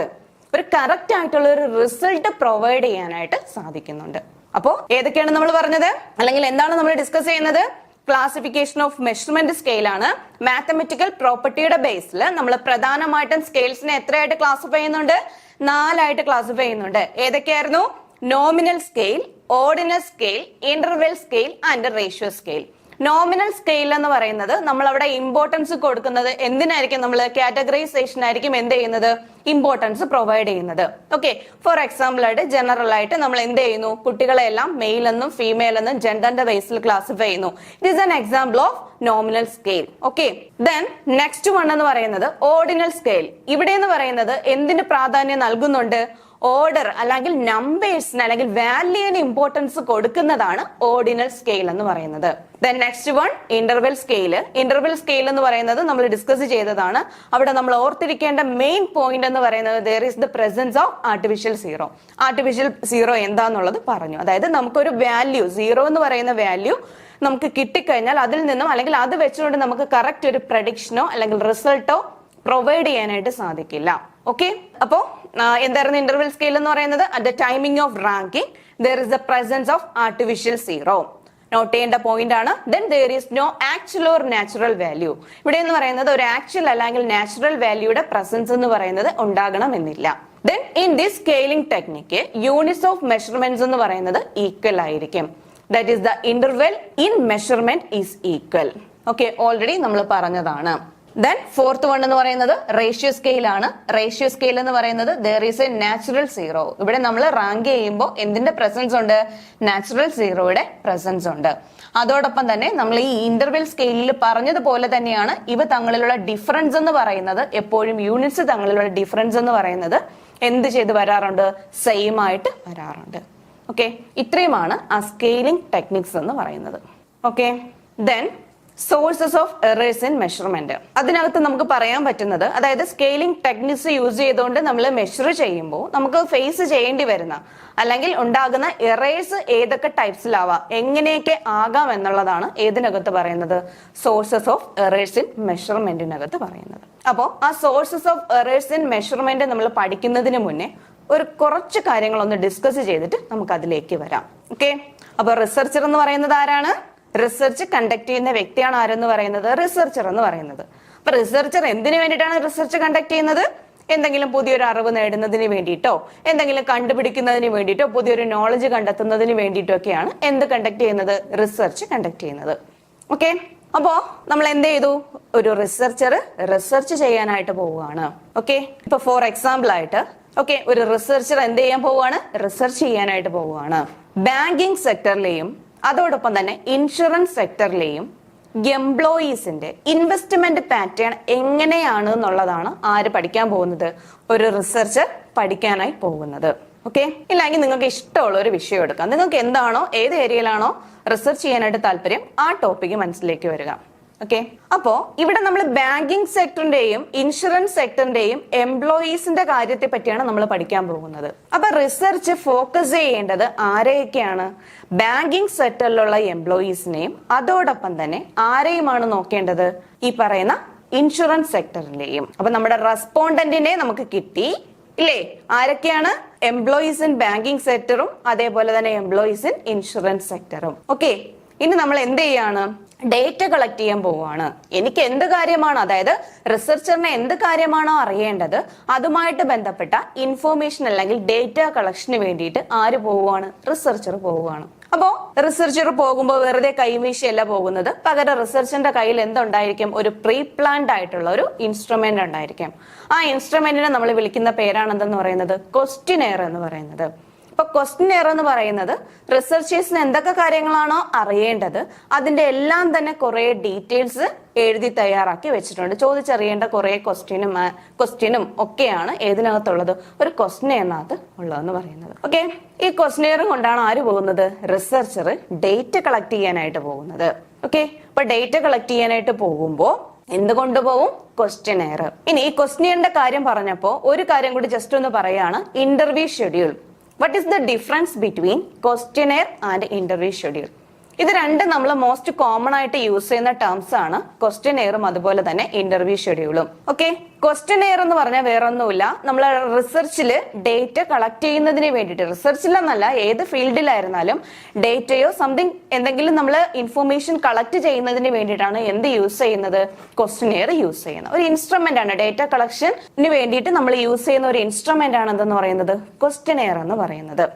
ഒരു കറക്റ്റ് ആയിട്ടുള്ള ഒരു റിസൾട്ട് പ്രൊവൈഡ് ചെയ്യാനായിട്ട് സാധിക്കുന്നുണ്ട്. അപ്പോ ഏതൊക്കെയാണ് നമ്മൾ പറഞ്ഞത്, അല്ലെങ്കിൽ എന്താണ് നമ്മൾ ഡിസ്കസ് ചെയ്യുന്നത്? ക്ലാസിഫിക്കേഷൻ ഓഫ് മെഷർമെന്റ് സ്കെയിൽ ആണ്. മാത്തമെറ്റിക്കൽ പ്രോപ്പർട്ടിയുടെ ബേസിൽ നമ്മൾ പ്രധാനമായിട്ടും സ്കെയിൽസിനെ എത്രയായിട്ട് ക്ലാസിഫൈ ചെയ്യുന്നുണ്ട്? 4 ആയിട്ട് ക്ലാസിഫൈ ചെയ്യുന്നുണ്ട്. ഏതൊക്കെയായിരുന്നു? Nominal scale, ordinal scale, interval scale and ratio scale. Nominal scale എന്ന് പറയുന്നത് നമ്മൾ അവിടെ ഇമ്പോർട്ടൻസ് കൊടുക്കുന്നത് എന്തിനായിരിക്കും? നമ്മൾ കാറ്റഗറൈസേഷൻ ആയിരിക്കും എന്ത് ചെയ്യുന്നത്? ഇമ്പോർട്ടൻസ് പ്രൊവൈഡ് ചെയ്യുന്നത്. ഓക്കെ, ഫോർ എക്സാമ്പിൾ ആയിട്ട് ജനറൽ ആയിട്ട് നമ്മൾ എന്ത് ചെയ്യുന്നു? കുട്ടികളെ എല്ലാം മെയിൽ എന്നും ഫീമെയിൽ എന്നും ജെൻഡറിന്റെ ബേസിൽ ക്ലാസിഫൈ ചെയ്യുന്നു. It is an example of nominal scale. Okay, then next one എന്ന് പറയുന്നത് ഓർഡിനൽ സ്കെയിൽ. ഇവിടെ എന്ന് പറയുന്നത് എന്തിന് പ്രാധാന്യം നൽകുന്നുണ്ട്? ഓർഡർ അല്ലെങ്കിൽ നമ്പേഴ്സിന് അല്ലെങ്കിൽ വാല്യൂവിന് ഇമ്പോർട്ടൻസ് കൊടുക്കുന്നതാണ് ഓർഡിനൽ സ്കെയിൽ എന്ന് പറയുന്നത്. Then next one interval scale. Interval scale എന്ന് പറയുന്നത് നമ്മൾ ഡിസ്കസ് ചെയ്തതാണ്. അവിടെ നമ്മൾ ഓർത്തിരിക്കേണ്ട മെയിൻ പോയിന്റ് എന്ന് പറയുന്നത് there is the presence of artificial zero. Artificial zero എന്താന്നുള്ളത് പറഞ്ഞു. അതായത് നമുക്കൊരു വാല്യൂ 0 എന്ന് പറയുന്ന വാല്യൂ നമുക്ക് കിട്ടിക്കഴിഞ്ഞാൽ അതിൽ നിന്നും അല്ലെങ്കിൽ അത് വെച്ചുകൊണ്ട് നമുക്ക് കറക്റ്റ് ഒരു പ്രഡിക്ഷനോ അല്ലെങ്കിൽ റിസൾട്ടോ പ്രൊവൈഡ് ചെയ്യാനായിട്ട് സാധിക്കില്ല. ഓക്കെ, അപ്പോ എന്തായിരുന്നു ഇന്റർവെൽ സ്കെയിൽ എന്ന് പറയുന്നത്? At the timing of ranking there is the presence of artificial zero. Note ചെയ്യേണ്ട പോയിന്റ് ആണ്. Then there is no actual or natural value. ഇവിടെ എന്ന് പറയുന്നത് ഒരു ആക്ച്വൽ അല്ലെങ്കിൽ നാച്ചുറൽ വാല്യൂയുടെ പ്രസൻസ് എന്ന് പറയുന്നത് ഉണ്ടാകണമെന്നില്ല. Then in this scaling technique units of measurements എന്ന് പറയുന്നത് ഈക്വൽ ആയിരിക്കും. That is the interval in measurement is equal. Okay, already നമ്മൾ പറഞ്ഞതാണ്. ദെൻ ഫോർത്ത് വൺ എന്ന് പറയുന്നത് റേഷ്യോ സ്കെയിൽ ആണ്. റേഷ്യോ സ്കെയിൽ എന്ന് പറയുന്നത് there is a natural zero. ഇവിടെ നമ്മൾ റാങ്ക് ചെയ്യുമ്പോൾ എന്തിന്റെ പ്രസൻസ് ഉണ്ട്? നാച്ചുറൽ സീറോയുടെ പ്രസൻസ് ഉണ്ട്. അതോടൊപ്പം തന്നെ നമ്മൾ ഈ ഇന്റർവെൽ സ്കെയിലിൽ പറഞ്ഞതുപോലെ തന്നെയാണ് ഇവ തങ്ങളിലുള്ള ഡിഫറൻസ് എന്ന് പറയുന്നത്. എപ്പോഴും യൂണിറ്റ്സ് തങ്ങളിലുള്ള ഡിഫറൻസ് എന്ന് പറയുന്നത് എന്ത് ചെയ്ത് വരാറുണ്ട്? സെയിം ആയിട്ട് വരാറുണ്ട്. ഓക്കെ, ഇത്രയുമാണ് ആ സ്കെയിലിംഗ് ടെക്നിക്സ് എന്ന് പറയുന്നത്. Okay, then sources of errors in measurement. അതിനകത്ത് നമുക്ക് പറയാൻ പറ്റുന്നത്, അതായത് സ്കെയിലിംഗ് ടെക്നിക്സ് യൂസ് ചെയ്തുകൊണ്ട് നമ്മൾ മെഷർ ചെയ്യുമ്പോൾ നമുക്ക് ഫേസ് ചെയ്യേണ്ടി വരുന്ന അല്ലെങ്കിൽ ഉണ്ടാകുന്ന എറേഴ്സ് ഏതൊക്കെ ടൈപ്സിലാവാം, എങ്ങനെയൊക്കെ ആകാം എന്നുള്ളതാണ് ഏതിനകത്ത് പറയുന്നത്? സോഴ്സസ് ഓഫ് എറേഴ്സ് ഇൻ മെഷർമെന്റിനകത്ത് പറയുന്നത്. അപ്പോൾ ആ sources of errors in measurement നമ്മൾ പഠിക്കുന്നതിന് മുന്നേ ഒരു കുറച്ച് കാര്യങ്ങൾ ഒന്ന് ഡിസ്കസ് ചെയ്തിട്ട് നമുക്ക് അതിലേക്ക് വരാം. ഓക്കെ, അപ്പൊ റിസർച്ചർ എന്ന് പറയുന്നത് ആരാണ്? റിസർച്ച് കണ്ടക്ട് ചെയ്യുന്ന വ്യക്തിയാണ് ആരെന്ന് പറയുന്നത്? റിസർച്ചർ എന്ന് പറയുന്നത്. അപ്പൊ റിസർച്ചർ എന്തിനു വേണ്ടിയിട്ടാണ് റിസർച്ച് കണ്ടക്ട് ചെയ്യുന്നത്? എന്തെങ്കിലും പുതിയൊരു അറിവ് നേടുന്നതിന് വേണ്ടിയിട്ടോ, എന്തെങ്കിലും കണ്ടുപിടിക്കുന്നതിന് വേണ്ടിയിട്ടോ, പുതിയൊരു നോളജ് കണ്ടെത്തുന്നതിന് വേണ്ടിയിട്ടോ ഒക്കെയാണ് എന്ത് കണ്ടക്ട് ചെയ്യുന്നത്? റിസർച്ച് കണ്ടക്ട് ചെയ്യുന്നത്. ഓക്കെ, അപ്പോ നമ്മൾ എന്ത് ചെയ്തു? ഒരു റിസർച്ചർ റിസർച്ച് ചെയ്യാനായിട്ട് പോവുകയാണ്. ഓക്കെ, ഇപ്പൊ ഫോർ എക്സാമ്പിൾ ആയിട്ട് ഓക്കെ, ഒരു റിസർച്ചർ എന്ത് ചെയ്യാൻ പോവുകയാണ്? റിസർച്ച് ചെയ്യാനായിട്ട് പോവുകയാണ്. ബാങ്കിങ് സെക്ടറിലെയും അതോടൊപ്പം തന്നെ ഇൻഷുറൻസ് സെക്ടറിലെയും എംപ്ലോയീസിന്റെ ഇൻവെസ്റ്റ്മെന്റ് പാറ്റേൺ എങ്ങനെയാണ് എന്നുള്ളതാണ് ആര് പഠിക്കാൻ പോകുന്നത്? ഒരു റിസർച്ചർ പഠിക്കാനായി പോകുന്നത്. ഓക്കെ, ഇല്ലെങ്കിൽ നിങ്ങൾക്ക് ഇഷ്ടമുള്ള ഒരു വിഷയം എടുക്കാം. നിങ്ങൾക്ക് എന്താണോ, ഏത് ഏരിയയിലാണോ റിസർച്ച് ചെയ്യാനായിട്ട് താല്പര്യം, ആ ടോപ്പിക്ക് മനസ്സിലേക്ക് വരിക. ഓക്കെ, അപ്പോ ഇവിടെ നമ്മൾ ബാങ്കിങ് സെക്ടറിന്റെയും ഇൻഷുറൻസ് സെക്ടറിന്റെയും എംപ്ലോയീസിന്റെ കാര്യത്തെ പറ്റിയാണ് നമ്മൾ പഠിക്കാൻ പോകുന്നത്. അപ്പൊ റിസർച്ച് ഫോക്കസ് ചെയ്യേണ്ടത് ആരെയൊക്കെയാണ്? ബാങ്കിങ് സെക്ടറിലുള്ള എംപ്ലോയീസിനെയും അതോടൊപ്പം തന്നെ ആരെയുമാണ് നോക്കേണ്ടത്? ഈ പറയുന്ന ഇൻഷുറൻസ് സെക്ടറിന്റെയും. അപ്പൊ നമ്മുടെ റെസ്പോണ്ടന്റിനെ നമുക്ക് കിട്ടി ഇല്ലേ? ആരൊക്കെയാണ്? എംപ്ലോയീസ് ഇൻ ബാങ്കിങ് സെക്ടറും അതേപോലെ തന്നെ എംപ്ലോയീസ് ഇൻ ഇൻഷുറൻസ് സെക്ടറും. ഓക്കെ, ഇനി നമ്മൾ എന്ത് ചെയ്യാണ്? ഡേറ്റ കളക്ട് ചെയ്യാൻ പോവാണ്. എനിക്ക് എന്ത് കാര്യമാണോ, അതായത് റിസർച്ചറിന് എന്ത് കാര്യമാണോ അറിയേണ്ടത്, അതുമായിട്ട് ബന്ധപ്പെട്ട ഇൻഫോർമേഷൻ അല്ലെങ്കിൽ ഡേറ്റ കളക്ഷന് വേണ്ടിയിട്ട് ആര് പോവുകയാണ്? റിസർച്ചർ പോവുകയാണ്. അപ്പോ റിസർച്ചർ പോകുമ്പോൾ വെറുതെ കൈവീശിയല്ല പോകുന്നത്. പകരം റിസർച്ചറിന്റെ കയ്യിൽ എന്തുണ്ടായിരിക്കും? ഒരു പ്രീ പ്ലാൻഡ് ആയിട്ടുള്ള ഒരു ഇൻസ്ട്രുമെന്റ് ഉണ്ടായിരിക്കും. ആ ഇൻസ്ട്രുമെന്റിനെ നമ്മൾ വിളിക്കുന്ന പേരാണ് എന്തെന്ന് പറയുന്നത്? ക്വസ്റ്റ്യനെയർ എന്ന് പറയുന്നത്. അപ്പൊ ക്വസ്റ്റ്യനെയർ എന്ന് പറയുന്നത് റിസർച്ചേഴ്സിന് എന്തൊക്കെ കാര്യങ്ങളാണോ അറിയേണ്ടത് അതിന്റെ എല്ലാം തന്നെ കുറെ ഡീറ്റെയിൽസ് എഴുതി തയ്യാറാക്കി വെച്ചിട്ടുണ്ട്. ചോദിച്ചറിയേണ്ട കുറെ ക്വസ്റ്റ്യനും ഒക്കെയാണ് ഏതിനകത്തുള്ളത്? ഒരു ക്വസ്റ്റ്യനെയറിനകത്ത് ഉള്ളതെന്ന് പറയുന്നത്. ഓക്കെ, ഈ ക്വസ്റ്റ്യനെയറും കൊണ്ടാണ് ആര് പോകുന്നത്? റിസർച്ചർ ഡേറ്റ കളക്ട് ചെയ്യാനായിട്ട് പോകുന്നത്. ഓക്കെ, അപ്പൊ ഡേറ്റ കളക്ട് ചെയ്യാനായിട്ട് പോകുമ്പോൾ എന്തുകൊണ്ട് പോവും? ക്വസ്റ്റ്യനെയർ. ഇനി ഈ ക്വസ്റ്റ്യനെയറിന്റെ കാര്യം പറഞ്ഞപ്പോ ഒരു കാര്യം കൂടി ജസ്റ്റ് ഒന്ന് പറയാണ്. Interview schedule. What is the difference between questionnaire and interview schedule? ഇത് രണ്ടും നമ്മൾ മോസ്റ്റ് കോമൺ ആയിട്ട് യൂസ് ചെയ്യുന്ന ടേംസ് ആണ്. ക്വസ്റ്റ്യനെയറും അതുപോലെ തന്നെ ഇന്റർവ്യൂ ഷെഡ്യൂളും. ഓക്കെ, ക്വസ്റ്റ്യനെയർ എന്ന് പറഞ്ഞാൽ വേറെ ഒന്നുമില്ല, നമ്മൾ റിസർച്ചിൽ ഡേറ്റ കളക്ട് ചെയ്യുന്നതിന് വേണ്ടിയിട്ട്, റിസർച്ചിലെന്നല്ല ഏത് ഫീൽഡിലായിരുന്നാലും ഡേറ്റയോ സംതിങ് എന്തെങ്കിലും നമ്മൾ ഇൻഫോർമേഷൻ കളക്ട് ചെയ്യുന്നതിന് വേണ്ടിയിട്ടാണ് എന്ത് യൂസ് ചെയ്യുന്നത്? ക്വസ്റ്റ്യനെയർ യൂസ് ചെയ്യുന്നത്. ഒരു ഇൻസ്ട്രുമെന്റ് ആണ്. ഡേറ്റ കളക്ഷന് വേണ്ടിയിട്ട് നമ്മൾ യൂസ് ചെയ്യുന്ന ഒരു ഇൻസ്ട്രുമെന്റ് ആണ് എന്തെന്ന് പറയുന്നത്? ക്വസ്റ്റ്യനെയർ എന്ന് പറയുന്നത്.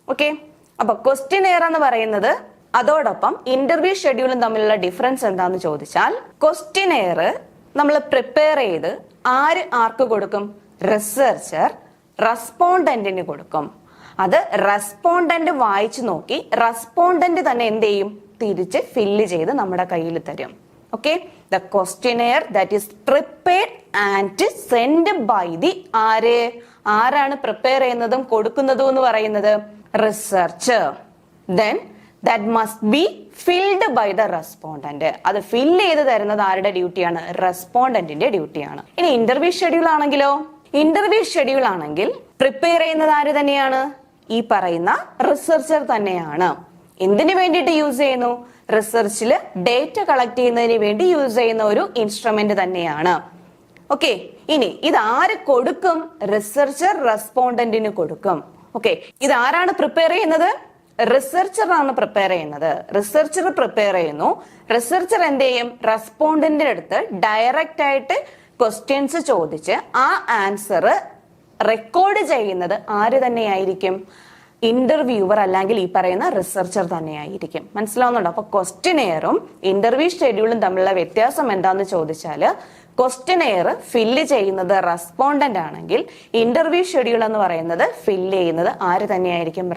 ഓക്കെ, അപ്പൊ ക്വസ്റ്റ്യനെയർ എന്ന് പറയുന്നത് അതോടൊപ്പം ഇന്റർവ്യൂ ഷെഡ്യൂളും തമ്മിലുള്ള ഡിഫറൻസ് എന്താന്ന് ചോദിച്ചാൽ, ക്വസ്റ്റ്യനെയർ നമ്മൾ പ്രിപ്പയർ ചെയ്ത് ആർക്ക് കൊടുക്കും? റിസർച്ചർ റെസ്പോണ്ടന്റിന് കൊടുക്കും. അത് റെസ്പോണ്ടന്റ് വായിച്ചു നോക്കി റെസ്പോണ്ടന്റ് തന്നെ എന്ത് ചെയ്യും? തിരിച്ച് ഫില്ല് ചെയ്ത് നമ്മുടെ കയ്യിൽ തരും. Okay, the questionnaire that is prepared and send by the ആരാണ് പ്രിപ്പയർ ചെയ്യുന്നതും കൊടുക്കുന്നതും എന്ന് പറയുന്നത്? Researcher. Then that must be filled by the respondent. അത് ഫിൽ ചെയ്ത് തരുന്നത് ആരുടെ ഡ്യൂട്ടിയാണ്? റെസ്പോണ്ടന്റിന്റെ ഡ്യൂട്ടിയാണ്. ഇനി ഇന്റർവ്യൂ ഷെഡ്യൂൾ ആണെങ്കിലോ? ഇന്റർവ്യൂ ഷെഡ്യൂൾ ആണെങ്കിൽ പ്രിപ്പയർ ചെയ്യുന്നത് ആര് തന്നെയാണ്? ഈ പറയുന്ന റിസർച്ചർ തന്നെയാണ്. എന്തിനു വേണ്ടിയിട്ട് യൂസ് ചെയ്യുന്നു? റിസർച്ചിൽ ഡേറ്റ കളക്ട് ചെയ്യുന്നതിന് വേണ്ടി യൂസ് ചെയ്യുന്ന ഒരു ഇൻസ്ട്രുമെന്റ് തന്നെയാണ്. ഓക്കെ, ഇനി ഇത് ആര് കൊടുക്കും? റിസർച്ചർ റെസ്പോണ്ടന്റിന് കൊടുക്കും. ഓക്കെ, ഇത് ആരാണ് പ്രിപ്പയർ ചെയ്യുന്നത്? റിസർച്ചർ ആണ് പ്രിപ്പയർ ചെയ്യുന്നത്. റിസർച്ചർ പ്രിപ്പയർ ചെയ്യുന്നു. റിസർച്ചർ എന്ത് ചെയ്യും? റെസ്പോണ്ടന്റിന്റെ അടുത്ത് ഡയറക്റ്റ് ആയിട്ട് ക്വസ്റ്റ്യൻസ് ചോദിച്ച് ആ ആൻസർ റെക്കോർഡ് ചെയ്യുന്നത് ആര് തന്നെയായിരിക്കും? ഇന്റർവ്യൂവർ അല്ലെങ്കിൽ ഈ പറയുന്ന റിസർച്ചർ തന്നെയായിരിക്കും. മനസ്സിലാവുന്നുണ്ടോ? അപ്പൊ ക്വസ്റ്റ്യനെയറും ഇന്റർവ്യൂ ഷെഡ്യൂളും തമ്മിലുള്ള വ്യത്യാസം എന്താന്ന് ചോദിച്ചാല്, ക്വസ്റ്റ്യനെയർ ഫില്ല് ചെയ്യുന്നത് റെസ്പോണ്ടന്റ് ആണെങ്കിൽ ഇന്റർവ്യൂ ഷെഡ്യൂൾ എന്ന് പറയുന്നത് ഫില്ല് ചെയ്യുന്നത് ആര് തന്നെയായിരിക്കും?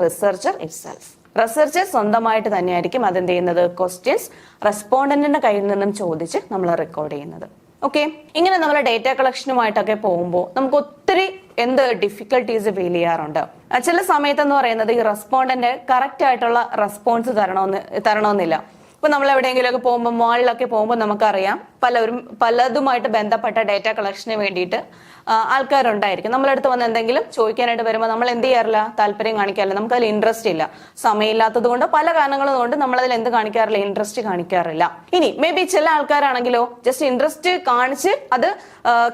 Researcher itself. റിസർച്ചർ സ്വന്തമായിട്ട് തന്നെയായിരിക്കും അതെന്ത് ചെയ്യുന്നത്? ക്വസ്റ്റ്യൻസ് റെസ്പോണ്ടന്റിന്റെ കയ്യിൽ നിന്നും ചോദിച്ച് നമ്മൾ റെക്കോർഡ് ചെയ്യുന്നത്. ഓക്കെ, ഇങ്ങനെ നമ്മൾ ഡേറ്റ കളക്ഷനുമായിട്ടൊക്കെ പോകുമ്പോൾ നമുക്ക് ഒത്തിരി ഡിഫിക്കൽട്ടീസ് ഫീൽ ചെയ്യാറുണ്ട്. ചില സമയത്ത് എന്ന് പറയുന്നത് ഈ റെസ്പോണ്ടന്റ് കറക്റ്റ് ആയിട്ടുള്ള റെസ്പോൺസ് തരണമെന്നില്ല. ഇപ്പൊ നമ്മൾ എവിടെയെങ്കിലുമൊക്കെ പോകുമ്പോൾ മാളിലൊക്കെ പോകുമ്പോൾ നമുക്കറിയാം പലതുമായിട്ട് ബന്ധപ്പെട്ട ഡേറ്റ കളക്ഷന് വേണ്ടിയിട്ട് ആൾക്കാരുണ്ടായിരിക്കും. നമ്മളടുത്ത് വന്ന് എന്തെങ്കിലും ചോദിക്കാനായിട്ട് വരുമ്പോൾ നമ്മൾ എന്ത് ചെയ്യാറില്ല, താല്പര്യം കാണിക്കാറില്ല, നമുക്ക് അതിൽ ഇൻട്രസ്റ്റ് ഇല്ല. സമയമില്ലാത്തത് കൊണ്ട് പല കാരണങ്ങളും കൊണ്ട് നമ്മൾ അതിൽ എന്ത് കാണിക്കാറില്ല, ഇൻട്രസ്റ്റ് കാണിക്കാറില്ല. ഇനി മേ ബി ചില ആൾക്കാരാണെങ്കിലോ ജസ്റ്റ് ഇൻട്രസ്റ്റ് കാണിച്ച് അത്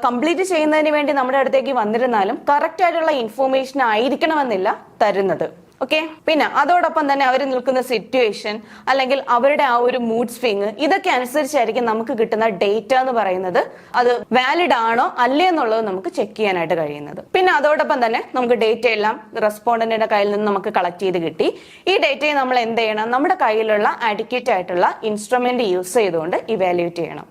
കംപ്ലീറ്റ് ചെയ്യുന്നതിന് വേണ്ടി നമ്മുടെ അടുത്തേക്ക് വന്നിരുന്നാലും കറക്റ്റ് ആയിട്ടുള്ള ഇൻഫോർമേഷൻ ആയിരിക്കണമെന്നില്ല തരുന്നത്. ഓക്കെ, പിന്നെ അതോടൊപ്പം തന്നെ അവർ നിൽക്കുന്ന സിറ്റുവേഷൻ അല്ലെങ്കിൽ അവരുടെ ആ ഒരു മൂഡ് സ്വിങ്, ഇതൊക്കെ അനുസരിച്ചായിരിക്കും നമുക്ക് കിട്ടുന്ന ഡേറ്റ എന്ന് പറയുന്നത് അത് വാലിഡ് ആണോ അല്ലേ എന്നുള്ളത് നമുക്ക് ചെക്ക് ചെയ്യാനായിട്ട് കഴിയുന്നത്. പിന്നെ അതോടൊപ്പം തന്നെ നമുക്ക് ഡേറ്റ എല്ലാം റെസ്പോണ്ടന്റിന്റെ കയ്യിൽ നിന്ന് നമുക്ക് കളക്ട് ചെയ്ത് കിട്ടി. ഈ ഡേറ്റയെ നമ്മൾ എന്ത് ചെയ്യണം, നമ്മുടെ കയ്യിലുള്ള അഡിക്വേറ്റ് ആയിട്ടുള്ള ഇൻസ്ട്രുമെന്റ് യൂസ് ചെയ്തുകൊണ്ട് ഇവാലുവേറ്റ് ചെയ്യണം.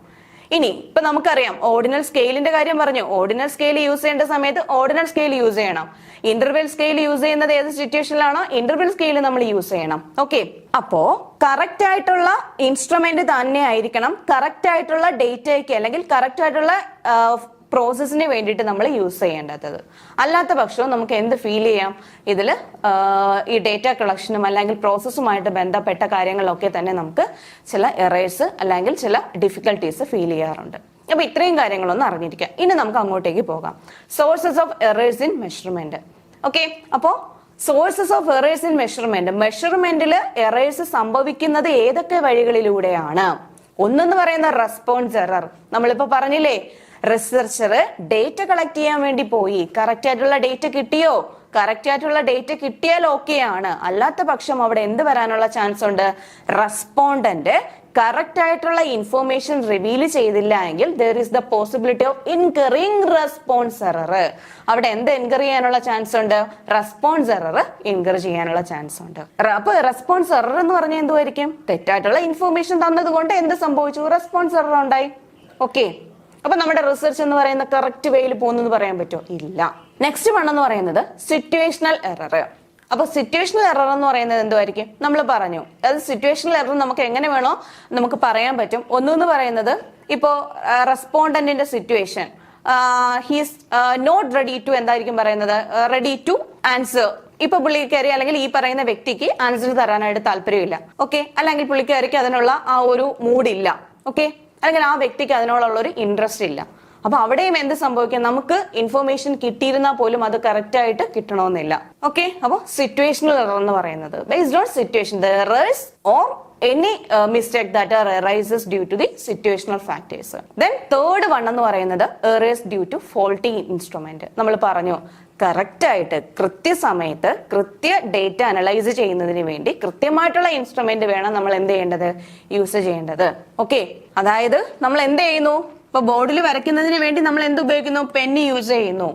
ഇനി ഇപ്പൊ നമുക്കറിയാം ഓർഡിനൽ സ്കെയിലിന്റെ കാര്യം പറഞ്ഞു. ഓർഡിനൽ സ്കെയിൽ യൂസ് ചെയ്യേണ്ട സമയത്ത് ഓർഡിനൽ സ്കെയിൽ യൂസ് ചെയ്യണം. ഇന്റർവെൽ സ്കെയിൽ യൂസ് ചെയ്യുന്നത് ഏത് സിറ്റുവേഷനിലാണോ ഇന്റർവെൽ സ്കെയിൽ നമ്മൾ യൂസ് ചെയ്യണം. ഓക്കെ, അപ്പോ കറക്റ്റ് ആയിട്ടുള്ള ഇൻസ്ട്രുമെന്റ് തന്നെ ആയിരിക്കണം കറക്റ്റ് ആയിട്ടുള്ള ഡേറ്റയ്ക്ക് അല്ലെങ്കിൽ കറക്റ്റ് ആയിട്ടുള്ള പ്രോസസ്സിന് വേണ്ടിയിട്ട് നമ്മൾ യൂസ് ചെയ്യേണ്ടത്. അല്ലാത്ത പക്ഷവും നമുക്ക് എന്ത് ഫീൽ ചെയ്യാം, ഇതിൽ ഈ ഡേറ്റ കളക്ഷനും അല്ലെങ്കിൽ പ്രോസസ്സുമായിട്ട് ബന്ധപ്പെട്ട കാര്യങ്ങളൊക്കെ തന്നെ നമുക്ക് ചില എറേഴ്സ് അല്ലെങ്കിൽ ചില ഡിഫിക്കൽട്ടീസ് ഫീൽ ചെയ്യാറുണ്ട്. അപ്പൊ ഇത്രയും കാര്യങ്ങളൊന്നും അറിഞ്ഞിരിക്കാം. ഇനി നമുക്ക് അങ്ങോട്ടേക്ക് പോകാം. Sources of errors in measurement. Okay, അപ്പോ സോഴ്സസ് ഓഫ് എറേഴ്സ് ഇൻ മെഷർമെന്റിൽ എറേഴ്സ് സംഭവിക്കുന്നത് ഏതൊക്കെ വഴികളിലൂടെയാണ്? ഒന്നെന്ന് പറയുന്ന റെസ്പോൺസ് എറർ. നമ്മളിപ്പോ പറഞ്ഞില്ലേ, റിസർച്ചർ ഡേറ്റ കളക്ട് ചെയ്യാൻ വേണ്ടി പോയി, കറക്റ്റ് ആയിട്ടുള്ള ഡേറ്റ കിട്ടിയോ? കറക്റ്റ് ആയിട്ടുള്ള ഡേറ്റ കിട്ടിയാൽ ഓക്കെയാണ്. അല്ലാത്ത പക്ഷം അവിടെ എന്ത് വരാനുള്ള ചാൻസ് ഉണ്ട്? റെസ്പോണ്ടന്റ് കറക്റ്റ് ആയിട്ടുള്ള ഇൻഫോർമേഷൻ റിവീൽ ചെയ്തില്ല എങ്കിൽ there is the possibility of incurring response error. അവിടെ എന്ത് എൻകർ ചെയ്യാനുള്ള ചാൻസ് ഉണ്ട്? റെസ്പോൺസ് എറർ എൻകർ ചെയ്യാനുള്ള ചാൻസ് ഉണ്ട്. അപ്പൊ റെസ്പോൺസ് എറർ എന്ന് പറഞ്ഞാൽ എന്തുമായിരിക്കും? തെറ്റായിട്ടുള്ള ഇൻഫോർമേഷൻ തന്നത് കൊണ്ട് എന്ത് സംഭവിച്ചു? റെസ്പോൺസ് എറർ ഉണ്ടായി. ഓക്കെ, അപ്പൊ നമ്മുടെ റിസർച്ച് എന്ന് പറയുന്ന കറക്റ്റ് വേയിൽ പോകുന്നു പറയാൻ പറ്റുമോ? ഇല്ല. നെക്സ്റ്റ് വൺ എന്ന് പറയുന്നത് സിറ്റുവേഷണൽ എറർ. അപ്പൊ സിറ്റുവേഷണൽ എറർ എന്ന് പറയുന്നത് എന്തുമായിരിക്കും? നമ്മൾ പറഞ്ഞു അത് സിറ്റുവേഷണൽ എറർ നമുക്ക് എങ്ങനെ വേണോ നമുക്ക് പറയാൻ പറ്റും. ഒന്നെന്ന് പറയുന്നത് ഇപ്പോ റെസ്പോണ്ടന്റിന്റെ situation, he's not ready to എന്തായിരിക്കും പറയുന്നത്? Ready to answer. ഇപ്പൊ പുള്ളിക്കാരി അല്ലെങ്കിൽ ഈ പറയുന്ന വ്യക്തിക്ക് ആൻസർ തരാനായിട്ട് താല്പര്യമില്ല. ഓക്കെ, അല്ലെങ്കിൽ പുള്ളിക്കാരിക്ക് അതിനുള്ള ആ ഒരു മൂഡില്ല. ഓക്കെ, അല്ലെങ്കിൽ ആ വ്യക്തിക്ക് അതിനോടുള്ള ഒരു ഇൻട്രസ്റ്റ് ഇല്ല. അപ്പൊ അവിടെയും എന്ത് സംഭവിക്കാം? നമുക്ക് ഇൻഫോർമേഷൻ കിട്ടിയിരുന്നാൽ പോലും അത് കറക്റ്റ് ആയിട്ട് കിട്ടണമെന്നില്ല. ഓക്കെ, അപ്പൊ സിറ്റുവേഷണൽ എറർ എന്ന് പറയുന്നത് based on situation, the errors or any mistake that arises due to the situational factors. Then third one എന്ന് പറയുന്നത് errors due to faulty instrument. നമ്മൾ പറഞ്ഞു കറക്റ്റ് ആയിട്ട് കൃത്യസമയത്ത് കൃത്യ ഡേറ്റ അനലൈസ് ചെയ്യുന്നതിന് വേണ്ടി കൃത്യമായിട്ടുള്ള ഇൻസ്ട്രുമെന്റ് വേണം നമ്മൾ എന്ത് ചെയ്യേണ്ടത്? യൂസ് ചെയ്യേണ്ടത്. ഓക്കെ, അതായത് നമ്മൾ എന്ത് ചെയ്യുന്നു? ഇപ്പൊ ബോർഡിൽ വരയ്ക്കുന്നതിന് വേണ്ടി നമ്മൾ എന്ത് ഉപയോഗിക്കുന്നു? പെന്ന് യൂസ് ചെയ്യുന്നു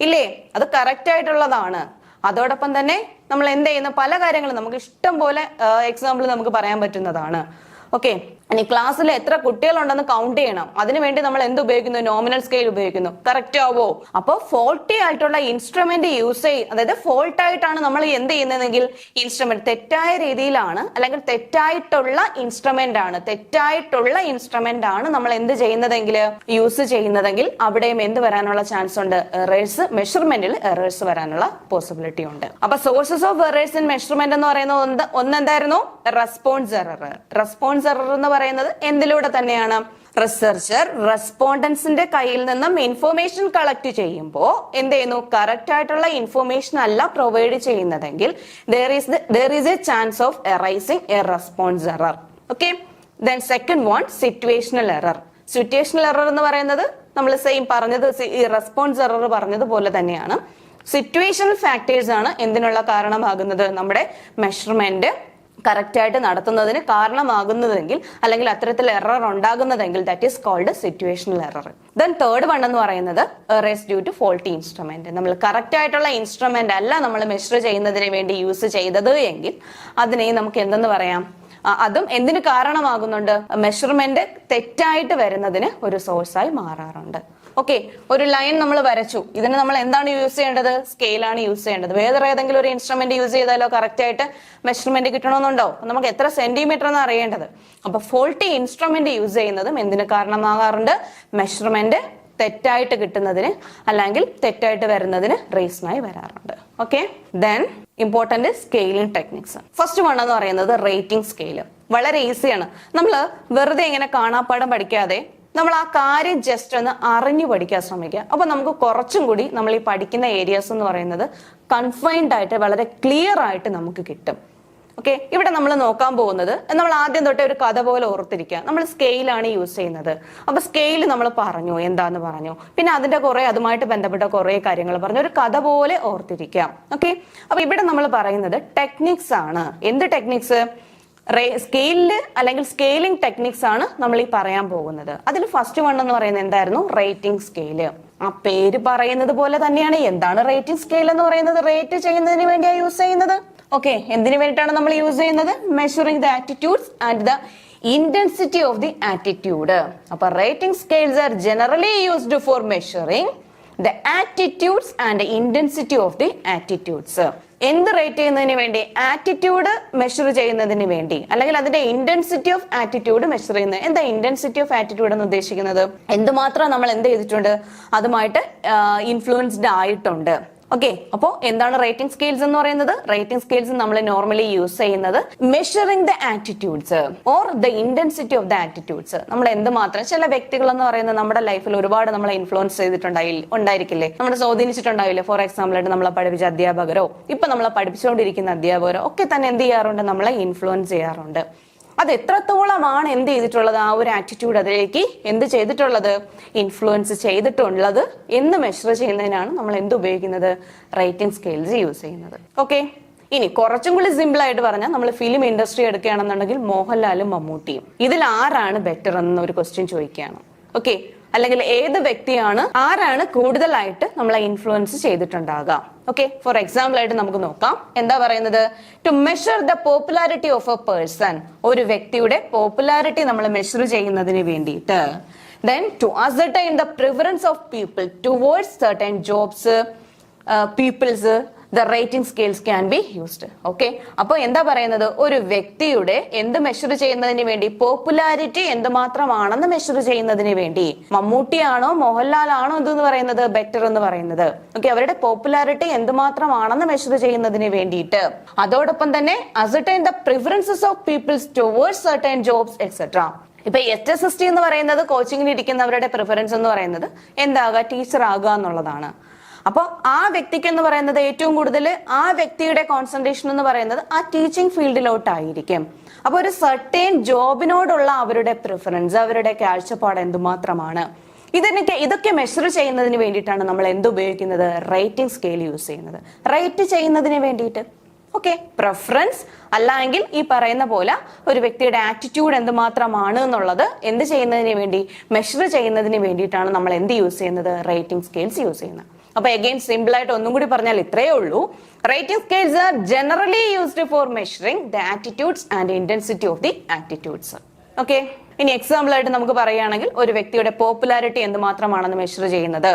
ഇല്ലേ? അത് കറക്റ്റ് ആയിട്ടുള്ളതാണ്. അതോടൊപ്പം തന്നെ നമ്മൾ എന്ത് ചെയ്യുന്നു? പല കാര്യങ്ങളും നമുക്ക് ഇഷ്ടം പോലെ എക്സാമ്പിൾ നമുക്ക് പറയാൻ പറ്റുന്നതാണ്. ഓക്കെ, ഇനി ക്ലാസ്സിൽ എത്ര കുട്ടികളുണ്ടെന്ന് കൗണ്ട് ചെയ്യണം. അതിനുവേണ്ടി നമ്മൾ എന്ത് ഉപയോഗിക്കുന്നു? നോമിനൽ സ്കെയിൽ ഉപയോഗിക്കുന്നു. കറക്റ്റ് ആവോ? അപ്പോൾ ഫോൾട്ടി ആയിട്ടുള്ള ഇൻസ്ട്രുമെന്റ് യൂസ് ചെയ്യും. അതായത് ഫോൾട്ട് ആയിട്ടാണ് നമ്മൾ എന്ത് ചെയ്യുന്നതെങ്കിൽ ഇൻസ്ട്രുമെന്റ് തെറ്റായ രീതിയിലാണ് അല്ലെങ്കിൽ തെറ്റായിട്ടുള്ള ഇൻസ്ട്രുമെന്റ് ആണ് നമ്മൾ എന്ത് ചെയ്യുന്നതെങ്കിൽ യൂസ് ചെയ്യുന്നതെങ്കിൽ അവിടെയും എന്ത് വരാനുള്ള ചാൻസ് ഉണ്ട്? എറേഴ്സ്, മെഷർമെന്റിൽ എറേഴ്സ് വരാനുള്ള പോസിബിലിറ്റി ഉണ്ട്. അപ്പൊ sources of errors in measurement എന്ന് പറയുന്നത് ഒന്നെന്തായിരുന്നു? Response error. റെസ്പോൺസ് എറർ എന്ന് പറയുന്നത് എന്തിലൂടെ തന്നെയാണ്? റിസർച്ചർ റെസ്പോണ്ടൻസിന്റെ കയ്യിൽ നിന്നും ഇൻഫോർമേഷൻ കളക്ട് ചെയ്യുമ്പോൾ എന്ത് ചെയ്യുന്നു? കറക്റ്റ് ആയിട്ടുള്ള ഇൻഫോർമേഷൻ അല്ല പ്രൊവൈഡ് ചെയ്യുന്നതെങ്കിൽ there is a chance of arising a response error. Okay, then second one situational error. Situational error എന്ന് പറയുന്നത് നമ്മൾ സെയിം പറഞ്ഞത് ഈ റെസ്പോൺസ് എറർ പറഞ്ഞതുപോലെ തന്നെയാണ്. സിറ്റുവേഷണൽ ഫാക്ടേഴ്സ് ആണ് എന്തിനുള്ള കാരണമാകുന്നത്? നമ്മുടെ മെഷർമെന്റ് കറക്റ്റ് ആയിട്ട് നടത്തുന്നതിന് കാരണമാകുന്നതെങ്കിൽ അല്ലെങ്കിൽ അത്തരത്തിൽ എറർ ഉണ്ടാകുന്നതെങ്കിൽ that is called situational error. Then third one എന്ന് പറയുന്നത് errors due to faulty instrument. നമ്മൾ കറക്റ്റ് ആയിട്ടുള്ള ഇൻസ്ട്രുമെന്റ് അല്ല നമ്മൾ മെഷർ ചെയ്യുന്നതിന് വേണ്ടി യൂസ് ചെയ്തത് എങ്കിൽ അതിനെ നമുക്ക് എന്തെന്ന് പറയാം? അതും എന്തിന് കാരണമാകുന്നുണ്ട്? മെഷർമെന്റ് തെറ്റായിട്ട് വരുന്നതിന് ഒരു സോഴ്സായി മാറാറുണ്ട്. ഓക്കെ, ഒരു ലൈൻ നമ്മൾ വരച്ചു. ഇതിന് നമ്മൾ എന്താണ് യൂസ് ചെയ്യേണ്ടത്? സ്കെയിലാണ് യൂസ് ചെയ്യേണ്ടത്. വേറെ ഏതെങ്കിലും ഒരു ഇൻസ്ട്രുമെന്റ് യൂസ് ചെയ്താലോ കറക്റ്റ് ആയിട്ട് മെഷർമെന്റ് കിട്ടണമെന്നുണ്ടോ? നമുക്ക് എത്ര സെന്റിമീറ്റർ എന്ന് അറിയേണ്ടത്. അപ്പൊ ഫോൾട്ടി ഇൻസ്ട്രുമെന്റ് യൂസ് ചെയ്യുന്നതും എന്തിന് കാരണമാകാറുണ്ട്? മെഷർമെന്റ് തെറ്റായിട്ട് കിട്ടുന്നതിന് അല്ലെങ്കിൽ തെറ്റായിട്ട് വരുന്നതിന് റീസണായി വരാറുണ്ട്. Okay, then important scaling techniques. First one എന്ന് പറയുന്നത് റേറ്റിംഗ് സ്കെയില്. വളരെ ഈസിയാണ്. നമ്മൾ വെറുതെ ഇങ്ങനെ കാണാപ്പാഠം പഠിക്കാതെ നമ്മൾ ആ കാര്യം ജസ്റ്റ് ഒന്ന് അറിഞ്ഞു പഠിക്കാൻ ശ്രമിക്കുക. അപ്പൊ നമുക്ക് കുറച്ചും കൂടി നമ്മൾ ഈ പഠിക്കുന്ന ഏരിയാസ് എന്ന് പറയുന്നത് കൺഫൈൻഡ് ആയിട്ട് വളരെ ക്ലിയർ ആയിട്ട് നമുക്ക് കിട്ടും. ഓക്കെ, ഇവിടെ നമ്മൾ നോക്കാൻ പോകുന്നത്, നമ്മൾ ആദ്യം തൊട്ടേ ഒരു കഥ പോലെ ഓർത്തിരിക്കുക. നമ്മൾ സ്കെയിലാണ് യൂസ് ചെയ്യുന്നത്. അപ്പൊ സ്കെയിൽ നമ്മൾ പറഞ്ഞു, എന്താന്ന് പറഞ്ഞു, പിന്നെ അതിന്റെ അതുമായിട്ട് ബന്ധപ്പെട്ട കുറെ കാര്യങ്ങൾ പറഞ്ഞു, ഒരു കഥ പോലെ ഓർത്തിരിക്കാം. ഓക്കെ, അപ്പൊ ഇവിടെ നമ്മൾ പറയുന്നത് ടെക്നിക്സ് ആണ്. എന്ത് ടെക്നിക്സ്? സ്കെയിലില് അല്ലെങ്കിൽ സ്കെയിലിംഗ് ടെക്നിക്സ് ആണ് നമ്മൾ ഈ പറയാൻ പോകുന്നത്. അതിൽ ഫസ്റ്റ് വൺ എന്ന് പറയുന്നത് എന്തായിരുന്നു? Rating scale. ആ പേര് പറയുന്നത് പോലെ തന്നെയാണ്. എന്താണ് റേറ്റിംഗ് സ്കെയിൽ എന്ന് പറയുന്നത്? റേറ്റ് ചെയ്യുന്നതിന് വേണ്ടിയാണ് യൂസ് ചെയ്യുന്നത്. ഓക്കെ, എന്തിനു വേണ്ടിയിട്ടാണ് നമ്മൾ യൂസ് ചെയ്യുന്നത്? Measuring the attitudes and the intensity of the attitude. അപ്പൊ rating scales are generally used for measuring the attitudes and intensity of the attitudes. എന്ത് റേറ്റ് ചെയ്യുന്നതിന് വേണ്ടി? ആറ്റിറ്റ്യൂഡ് മെഷർ ചെയ്യുന്നതിന് വേണ്ടി, അല്ലെങ്കിൽ അതിന്റെ ഇന്റൻസിറ്റി ഓഫ് ആറ്റിറ്റ്യൂഡ് മെഷർ ചെയ്യുന്നത്. എന്താ ഇന്റൻസിറ്റി ഓഫ് ആറ്റിറ്റ്യൂഡ് എന്ന് ഉദ്ദേശിക്കുന്നത്? എന്തുമാത്രം നമ്മൾ എന്ത് ചെയ്തിട്ടുണ്ട്, അതുമായിട്ട് ഇൻഫ്ലുവൻസ്ഡ് ആയിട്ടുണ്ട്. ഓക്കെ, അപ്പോ എന്താണ് റേറ്റിംഗ് സ്കെയിൽസ് എന്ന് പറയുന്നത്? റേറ്റിംഗ് സ്കെയിൽസ് നമ്മൾ നോർമലി യൂസ് ചെയ്യുന്നത് measuring the attitudes or the intensity of the attitudes. നമ്മൾ എന്തുമാത്രം, ചില വ്യക്തികൾ എന്ന് പറയുന്നത് നമ്മുടെ ലൈഫിൽ ഒരുപാട് നമ്മളെ ഇൻഫ്ലുവൻസ് ഉണ്ടായിരിക്കില്ലേ, നമ്മളെ സ്വാധീനിച്ചിട്ടുണ്ടാവില്ലേ. ഫോർ എക്സാമ്പിൾ ആയിട്ട് നമ്മളെ പഠിപ്പിച്ച അധ്യാപകരോ ഇപ്പൊ നമ്മളെ പഠിപ്പിച്ചുകൊണ്ടിരിക്കുന്ന അധ്യാപകരോ ഒക്കെ തന്നെ എന്ത് ചെയ്യാറുണ്ട്? നമ്മളെ ഇൻഫ്ലുവൻസ് ചെയ്യാറുണ്ട്. അത് എത്രത്തോളമാണ് എന്ത് ചെയ്തിട്ടുള്ളത്? ആ ഒരു ആറ്റിറ്റ്യൂഡ് അതിലേക്ക് എന്ത് ചെയ്തിട്ടുള്ളത്? ഇൻഫ്ലുവൻസ് ചെയ്തിട്ടുള്ളത് എന്ന് മെഷർ ചെയ്യുന്നതിനാണ് നമ്മൾ എന്ത് ഉപയോഗിക്കുന്നത്? റേറ്റിംഗ് സ്കെയിൽസ് യൂസ് ചെയ്യുന്നത്. ഓക്കെ, ഇനി കുറച്ചും കൂടി സിമ്പിൾ ആയിട്ട് പറഞ്ഞാൽ നമ്മൾ ഫിലിം ഇൻഡസ്ട്രി എടുക്കുകയാണെന്നുണ്ടെങ്കിൽ മോഹൻലാലും മമ്മൂട്ടിയും, ഇതിൽ ആരാണ് ബെറ്റർ എന്നൊരു ക്വസ്റ്റ്യൻ ചോദിക്കുകയാണ്. ഓക്കെ, അല്ലെങ്കിൽ ഏത് വ്യക്തിയാണ്, ആരാണ് കൂടുതലായിട്ട് നമ്മളെ ഇൻഫ്ലുവൻസ് ചെയ്തിട്ടുണ്ടാകാം? ഓക്കെ, ഫോർ എക്സാമ്പിൾ ആയിട്ട് നമുക്ക് നോക്കാം. എന്താ പറയുന്നത്? To measure the popularity of a person. ഒരു വ്യക്തിയുടെ പോപ്പുലാരിറ്റി നമ്മൾ മെഷർ ചെയ്യുന്നതിന് വേണ്ടിയിട്ട്. Then to ascertain the preference of people towards certain jobs, peoples, the rating scales can be used. Okay, അപ്പൊ എന്താ പറയുന്നത്? ഒരു വ്യക്തിയുടെ എന്ത് മെഷർ ചെയ്യുന്നതിന് വേണ്ടി? പോപ്പുലാരിറ്റി എന്തുമാത്രമാണെന്ന് മെഷർ ചെയ്യുന്നതിന് വേണ്ടി. മമ്മൂട്ടിയാണോ മോഹൻലാലാണോ എന്തെന്ന് പറയുന്നത് ബെറ്റർ എന്ന് പറയുന്നത്? ഓക്കെ, അവരുടെ പോപ്പുലാരിറ്റി എന്തുമാത്രമാണെന്ന് മെഷർ ചെയ്യുന്നതിന് വേണ്ടിയിട്ട്. അതോടൊപ്പം തന്നെ ascertain the preferences of peoples towards certain jobs etcetera. ഇപ്പൊ HSST എന്ന് പറയുന്നത് കോച്ചിങ്ങിന് ഇരിക്കുന്നവരുടെ പ്രിഫറൻസ് എന്ന് പറയുന്നത് എന്താകുക? ടീച്ചർ ആകുക എന്നുള്ളതാണ്. അപ്പൊ ആ വ്യക്തിക്ക് എന്ന് പറയുന്നത് ഏറ്റവും കൂടുതൽ ആ വ്യക്തിയുടെ കോൺസെൻട്രേഷൻ എന്ന് പറയുന്നത് ആ ടീച്ചിങ് ഫീൽഡിലോട്ടായിരിക്കും. അപ്പൊ ഒരു സർട്ടേൺ ജോബിനോടുള്ള അവരുടെ പ്രിഫറൻസ്, അവരുടെ കാഴ്ചപ്പാട് എന്തുമാത്രമാണ്, ഇതൊക്കെ മെഷർ ചെയ്യുന്നതിന് വേണ്ടിയിട്ടാണ് നമ്മൾ എന്ത് ഉപയോഗിക്കുന്നത്? റേറ്റിംഗ് സ്കെയിൽ യൂസ് ചെയ്യുന്നത്. റേറ്റ് ചെയ്യുന്നതിന് വേണ്ടിയിട്ട്. ഓക്കെ, പ്രിഫറൻസ് അല്ലെങ്കിൽ ഈ പറയുന്ന പോലെ ഒരു വ്യക്തിയുടെ ആറ്റിറ്റ്യൂഡ് എന്തുമാത്രമാണ് എന്നുള്ളത് എന്ത് ചെയ്യുന്നതിന് വേണ്ടി? മെഷർ ചെയ്യുന്നതിന് വേണ്ടിയിട്ടാണ് നമ്മൾ എന്ത് യൂസ് ചെയ്യുന്നത്? റേറ്റിംഗ് സ്കെയിൽസ് യൂസ് ചെയ്യുന്നത്. അപ്പൊ അഗൈൻ സിമ്പിൾ ആയിട്ട് ഒന്നും കൂടി പറഞ്ഞാൽ ഇത്രയേ ഉള്ളൂ. Rating scales are generally used for measuring the attitudes and intensity of the attitudes. Okay, ഇനി എക്സാമ്പിൾ ആയിട്ട് നമുക്ക് പറയുകയാണെങ്കിൽ ഒരു വ്യക്തിയുടെ പോപ്പുലാരിറ്റി എന്തുമാത്രമാണെന്ന് മെഷർ ചെയ്യുന്നത്,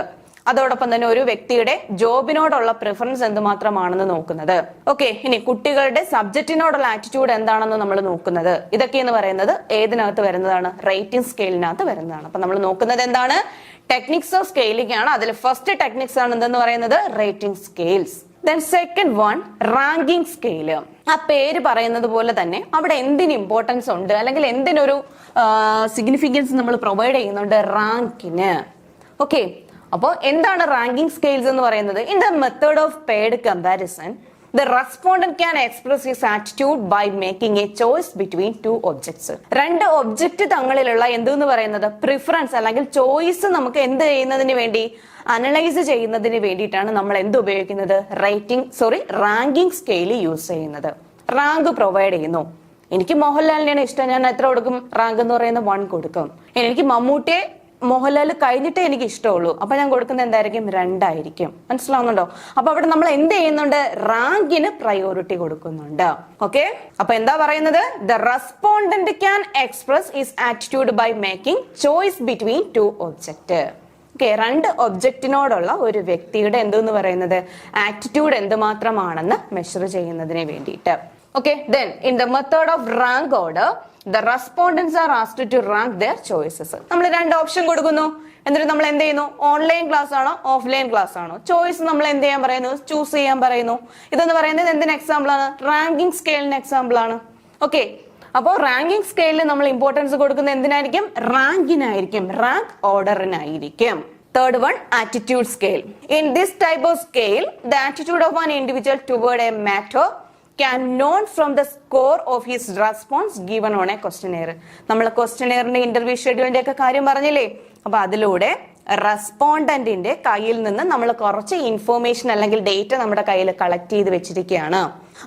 അതോടൊപ്പം തന്നെ ഒരു വ്യക്തിയുടെ ജോബിനോടുള്ള പ്രിഫറൻസ് എന്തുമാത്രമാണെന്ന് നോക്കുന്നത്. ഓക്കെ, ഇനി കുട്ടികളുടെ സബ്ജക്റ്റിനോടുള്ള ആറ്റിറ്റ്യൂഡ് എന്താണെന്ന് നമ്മൾ നോക്കുന്നത്. ഇതൊക്കെ എന്ന് പറയുന്നത് ഏതിനകത്ത് വരുന്നതാണ്? റേറ്റിംഗ് സ്കെയിലിനകത്ത് വരുന്നതാണ്. അപ്പൊ നമ്മൾ നോക്കുന്നത് എന്താണ്? ടെക്നിക്സ് ഓഫ് സ്കെയിലിംഗ് ആണ്. അതിൽ ഫസ്റ്റ് ടെക്നിക്സ് ആണ് എന്തെന്ന് പറയുന്നത്? Rating scales. Then second one ranking scale. ആ പേര് പറയുന്നത് പോലെ തന്നെ അവിടെ എന്തിന് ഇമ്പോർട്ടൻസ് ഉണ്ട്, അല്ലെങ്കിൽ എന്തിനൊരു സിഗ്നിഫിക്കൻസ് നമ്മൾ പ്രൊവൈഡ് ചെയ്യുന്നുണ്ട്? റാങ്കിന്. ഓക്കെ, അപ്പോൾ എന്താണ് റാങ്കിങ് സ്കെയിൽസ് എന്ന് പറയുന്നത്? In the method of paid comparison the respondent can express his attitude by making a choice between two objects. രണ്ട് ഒബ്ജക്റ്റ് തങ്ങളിലുള്ള എന്തെന്ന് പറയുന്നത് പ്രിഫറൻസ് അല്ലെങ്കിൽ ചോയ്സ് നമുക്ക് എന്ത് ചെയ്യുന്നതിന് വേണ്ടി? അനലൈസ് ചെയ്യുന്നതിന് വേണ്ടിയിട്ടാണ് നമ്മൾ എന്ത് ഉപയോഗിക്കുന്നത്? റാങ്കിങ് സ്കെയിൽ യൂസ് ചെയ്യുന്നത്. റാങ്ക് പ്രൊവൈഡ് ചെയ്യുന്നു. എനിക്ക് മോഹൻലാലിനെയാണ് ഇഷ്ടം, ഞാൻ എത്ര കൊടുക്കും? റാങ്ക് എന്ന് പറയുന്നത് 1 കൊടുക്കും. എനിക്ക് മമ്മൂട്ടിയെ മോഹൻലാൽ കഴിഞ്ഞിട്ടേ എനിക്ക് ഇഷ്ടമുള്ളൂ, അപ്പൊ ഞാൻ കൊടുക്കുന്നത് എന്തായിരിക്കും? 2 ആയിരിക്കും. മനസ്സിലാവുന്നുണ്ടോ? അപ്പൊ അവിടെ നമ്മൾ എന്ത് ചെയ്യുന്നുണ്ട്? റാങ്കിന് പ്രയോറിറ്റി കൊടുക്കുന്നുണ്ട്. ഓക്കെ, അപ്പൊ എന്താ പറയുന്നത്? The respondent can express his attitude by making choice between 2 object. Okay, 2 ഒബ്ജക്റ്റിനോടുള്ള ഒരു വ്യക്തിയുടെ എന്തെന്ന് പറയുന്നത്? ആറ്റിറ്റ്യൂഡ് എന്തുമാത്രമാണെന്ന് മെഷർ ചെയ്യുന്നതിന് വേണ്ടിയിട്ട്. Okay, then in the method of rank order, the respondents are asked to rank their choices. നമ്മൾ രണ്ട് ഓപ്ഷൻ കൊടുക്കുന്നു, എന്നിട്ട് നമ്മൾ എന്ത് ചെയ്യുന്നു? ഓൺലൈൻ ക്ലാസ് ആണോ ഓഫ്ലൈൻ ക്ലാസ് ആണോ? ചോയ്സ് നമ്മൾ എന്ത് ചെയ്യാൻ പറയുന്നു? ചൂസ് ചെയ്യാൻ പറയുന്നു. ഇതെന്ന് പറയുന്നത് എന്തിന് എക്സാമ്പിൾ ആണ്? റാങ്കിങ് സ്കെയിലിന് എക്സാമ്പിൾ ആണ്. ഓക്കെ, അപ്പോൾ റാങ്കിങ് സ്കെയിലിൽ നമ്മൾ ഇമ്പോർട്ടൻസ് കൊടുക്കുന്നത് എന്തിനായിരിക്കും? റാങ്കിനായിരിക്കും, rank ഓർഡറിനായിരിക്കും. Third one, attitude scale. In this type of scale, the attitude of an individual toward a matter can known from the score of his response given on a questionnaire. നമ്മൾ ക്വസ്റ്റ്യനെയറിന്റെ ഇന്റർവ്യൂ ഷെഡ്യൂളിന്റെ ഒക്കെ കാര്യം പറഞ്ഞില്ലേ? അപ്പൊ അതിലൂടെ റെസ്പോണ്ടന്റിന്റെ കയ്യിൽ നിന്ന് നമ്മൾ കുറച്ച് ഇൻഫോർമേഷൻ അല്ലെങ്കിൽ ഡേറ്റ നമ്മുടെ കയ്യിൽ കളക്ട് ചെയ്ത് വെച്ചിരിക്കുകയാണ്.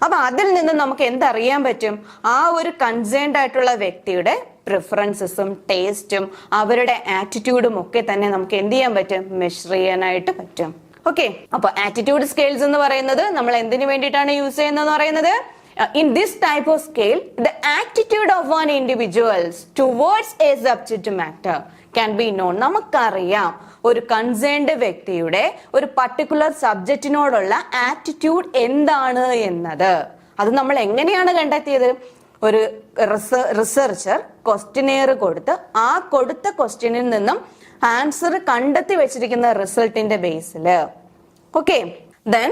അപ്പൊ അതിൽ നിന്ന് നമുക്ക് എന്തറിയാൻ പറ്റും? ആ ഒരു കൺസേൺഡ് ആയിട്ടുള്ള വ്യക്തിയുടെ പ്രിഫറൻസസും ടേസ്റ്റും അവരുടെ ആറ്റിറ്റ്യൂഡും ഒക്കെ തന്നെ നമുക്ക് എന്ത് ചെയ്യാൻ പറ്റും? മെഷർ ചെയ്യാനായിട്ട് പറ്റും. ഓക്കെ, അപ്പൊ ആറ്റിറ്റ്യൂഡ് സ്കെയിൽസ് എന്ന് പറയുന്നത് നമ്മൾ എന്തിനു വേണ്ടിയിട്ടാണ് യൂസ് ചെയ്യുന്നതെന്ന് പറയുന്നത്, in this type of scale the attitude of one individuals towards a subject matter can be known. നമുക്കറിയാം ഒരു കൺസേൺഡ് വ്യക്തിയുടെ ഒരു പർട്ടിക്കുലർ സബ്ജക്റ്റിനോടുള്ള ആറ്റിറ്റ്യൂഡ് എന്താണ് എന്നത്. അത് നമ്മൾ എങ്ങനെയാണ് കണ്ടെത്തിയത്? ഒരു റിസർച്ചർ ക്വസ്റ്റ്യനെയർ കൊടുത്ത് ആ കൊടുത്ത ക്വസ്റ്റ്യനിൽ നിന്നും ആൻസർ കണ്ടെത്തി വെച്ചിരിക്കുന്ന റിസൾട്ടിന്റെ ബേസില്. Okay, then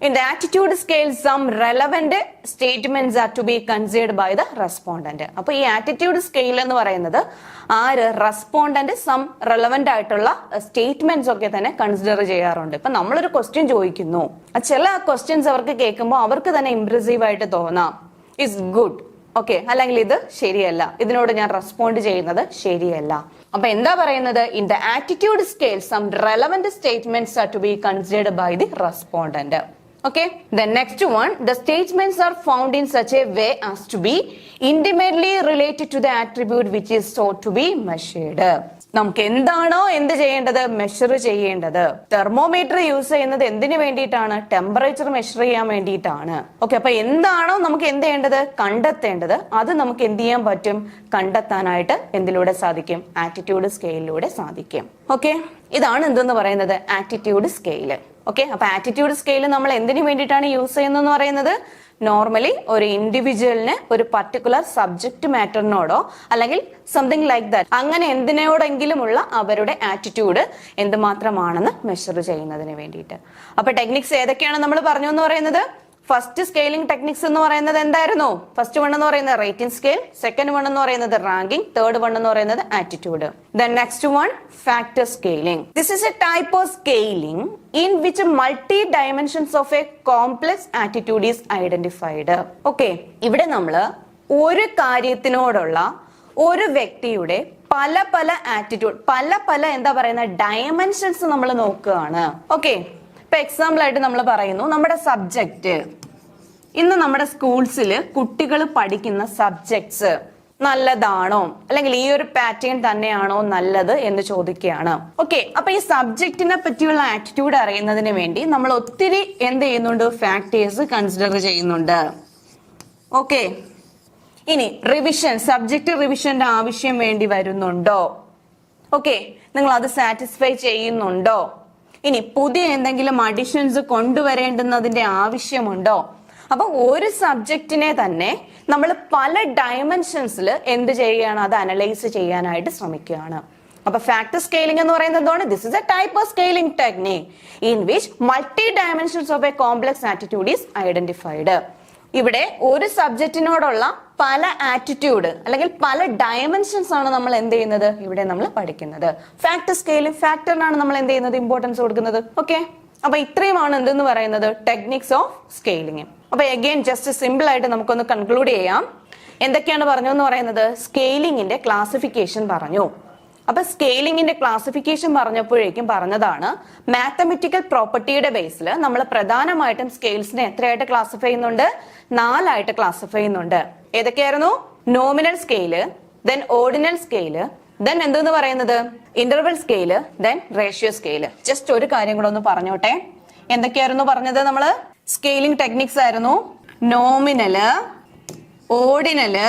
in the attitude scale some relevant statements are to be considered by the respondent. അപ്പോൾ ഈ ആറ്റിറ്റ്യൂഡ് സ്കെയിൽ എന്ന് പറയുന്നത് ആര്? റെസ്പോണ്ടന്റ് സം റെലവന്റ് ആയിട്ടുള്ള സ്റ്റേറ്റ്മെന്റ്സ് ഒക്കെ തന്നെ കൺസിഡർ ചെയ്യാറുണ്ട്. ഇപ്പൊ നമ്മളൊരു ക്വസ്റ്റ്യൻ ചോദിക്കുന്നു, ചില ക്വസ്റ്റ്യൻസ് അവർക്ക് കേൾക്കുമ്പോൾ അവർക്ക് തന്നെ ഇംപ്രസീവ് ആയിട്ട് തോന്നാം, ഇസ് ഗുഡ്, ഓക്കെ, അല്ലെങ്കിൽ ഇത് ശരിയല്ല, ഇതിനോട് ഞാൻ റെസ്പോണ്ട് ചെയ്യുന്നത് ശരിയല്ല. അപ്പൊ എന്താ പറയുന്നത്? In the attitude scale some relevant statements are to be considered by the respondent. Okay, the next one, the statements are found in such a way as to be intimately related to the attribute which is sought to be measured. നമുക്ക് എന്താണോ എന്ത് ചെയ്യേണ്ടത്? മെഷർ ചെയ്യേണ്ടത്. തെർമോമീറ്റർ യൂസ് ചെയ്യുന്നത് എന്തിനു വേണ്ടിയിട്ടാണ്? ടെമ്പറേച്ചർ മെഷർ ചെയ്യാൻ വേണ്ടിയിട്ടാണ്. ഓക്കെ, അപ്പൊ എന്താണോ നമുക്ക് എന്ത് ചെയ്യേണ്ടത്? കണ്ടെത്തേണ്ടത്. അത് നമുക്ക് എന്ത് ചെയ്യാൻ പറ്റും? കണ്ടെത്താനായിട്ട് എന്തിലൂടെ സാധിക്കും? ആറ്റിറ്റ്യൂഡ് സ്കെയിലിലൂടെ സാധിക്കും. ഓക്കെ, ഇതാണ് എന്തെന്ന് പറയുന്നത്? Attitude scale. ഓക്കെ, അപ്പൊ ആറ്റിറ്റ്യൂഡ് സ്കെയിൽ നമ്മൾ എന്തിനു വേണ്ടിയിട്ടാണ് യൂസ് ചെയ്യുന്നതെന്ന് പറയുന്നത്, നോർമലി ഒരു ഇൻഡിവിജ്വലിന് ഒരു പർട്ടിക്കുലർ സബ്ജക്ട് മാറ്ററിനോടോ അല്ലെങ്കിൽ സംതിങ് ലൈക്ക് ദാറ്റ് അങ്ങനെ എന്തിനോടെങ്കിലുമുള്ള അവരുടെ ആറ്റിറ്റ്യൂഡ് എന്തുമാത്രമാണെന്ന് മെഷർ ചെയ്യുന്നതിന് വേണ്ടിയിട്ട്. അപ്പൊ ടെക്നിക്സ് ഏതൊക്കെയാണ് നമ്മൾ പറഞ്ഞു എന്ന് പറയുന്നത്? ഫസ്റ്റ് സ്കെയിലിംഗ് ടെക്നിക്സ് എന്ന് പറയുന്നത് എന്തായിരുന്നു? ഫസ്റ്റ് വൺ എന്ന് പറയുന്നത് റേറ്റിംഗ് സ്കെയിൽ, സെക്കൻഡ് വൺ എന്ന് പറയുന്നത് റാങ്കിംഗ്, തേർഡ് വൺ എന്ന് പറയുന്നത് attitude. Then next one factor scaling. This is A type of scaling in which multi dimensions of a complex attitude is identified. Okay, ഇവിടെ നമ്മൾ ഒരു കാര്യത്തിനോടുള്ള ഒരു വ്യക്തിയുടെ പല പല ആറ്റിറ്റ്യൂഡ്, പല പല എന്താ പറയുന്ന ഡയമെൻഷൻസ് നമ്മൾ നോക്കുകയാണ്. ഓക്കെ, ഇപ്പൊ എക്സാമ്പിൾ ആയിട്ട് നമ്മൾ പറയുന്നു, നമ്മുടെ സബ്ജക്റ്റ്, ഇന്ന് നമ്മുടെ സ്കൂൾസിൽ കുട്ടികൾ പഠിക്കുന്ന സബ്ജക്ട്സ് നല്ലതാണോ അല്ലെങ്കിൽ ഈ ഒരു പാറ്റേൺ തന്നെയാണോ നല്ലത് എന്ന് ചോദിക്കുകയാണ്. ഓക്കെ, അപ്പൊ ഈ സബ്ജക്റ്റിനെ പറ്റിയുള്ള ആറ്റിറ്റ്യൂഡ് അറിയുന്നതിന് വേണ്ടി നമ്മൾ ഒത്തിരി എന്ത് ചെയ്യുന്നുണ്ട്? ഫാക്ടേഴ്സ് കൺസിഡർ ചെയ്യുന്നുണ്ട്. ഓക്കെ, ഇനി റിവിഷൻ, സബ്ജക്റ്റ് റിവിഷന്റെ ആവശ്യം വേണ്ടി വരുന്നുണ്ടോ? ഓക്കെ, നിങ്ങൾ അത് സാറ്റിസ്ഫൈ ചെയ്യുന്നുണ്ടോ? ഇനി പുതിയ എന്തെങ്കിലും അഡിഷൻസ് കൊണ്ടുവരേണ്ടുന്നതിന്റെ ആവശ്യമുണ്ടോ? അപ്പൊ ഒരു സബ്ജക്റ്റിനെ തന്നെ നമ്മൾ പല ഡയമെൻഷൻസിൽ എന്ത് ചെയ്യുകയാണ്? അത് അനലൈസ് ചെയ്യാനായിട്ട് ശ്രമിക്കുകയാണ്. അപ്പൊ ഫാക്ടർ സ്കെയിലിംഗ് എന്ന് പറയുന്നത് എന്താണ്? This is A type of scaling technique in which multi dimensions of A complex attitude is identified. ഇവിടെ ഒരു സബ്ജക്റ്റിനോടുള്ള പല ആറ്റിറ്റ്യൂഡ് അല്ലെങ്കിൽ പല ഡയമെൻഷൻസ് ആണ് നമ്മൾ എന്ത് ചെയ്യുന്നത്? ഇവിടെ നമ്മൾ പഠിക്കുന്നത്. ഫാക്ടർ സ്കെയിലിംഗ്, ഫാക്ടറിനാണ് നമ്മൾ എന്ത് ചെയ്യുന്നത്? ഇമ്പോർട്ടൻസ് കൊടുക്കുന്നത്. ഓക്കെ, അപ്പൊ ഇത്രയുമാണ് എന്തെന്ന് പറയുന്നത്? Techniques of scaling. അപ്പൊ അഗൈൻ ജസ്റ്റ് സിമ്പിൾ ആയിട്ട് നമുക്കൊന്ന് കൺക്ലൂഡ് ചെയ്യാം. എന്തൊക്കെയാണ് പറഞ്ഞു എന്ന് പറയുന്നത്? സ്കെയിലിംഗിന്റെ ക്ലാസിഫിക്കേഷൻ പറഞ്ഞു. അപ്പൊ സ്കെയിലിംഗിന്റെ ക്ലാസിഫിക്കേഷൻ പറഞ്ഞപ്പോഴേക്കും പറഞ്ഞതാണ് മാത്തമെറ്റിക്കൽ പ്രോപ്പർട്ടിയുടെ ബേസിൽ നമ്മൾ പ്രധാനമായിട്ടും സ്കെയിൽസിനെ എത്രയായിട്ട് ക്ലാസിഫൈ ചെയ്യുന്നുണ്ട്? 4 ആയിട്ട് ക്ലാസിഫൈ ചെയ്യുന്നുണ്ട്. ഏതൊക്കെയായിരുന്നു? Nominal scale, then ordinal scale, then എന്തെന്ന് പറയുന്നത്? Interval scale, then ratio scale. Just ഒരു കാര്യം കൂടെ ഒന്ന് പറഞ്ഞോട്ടെ. എന്തൊക്കെയായിരുന്നു പറഞ്ഞത്? നമ്മള് സ്കെയിലിംഗ് ടെക്നിക്സ് ആയിരുന്നു നോമിനല്, ഓർഡിനല്,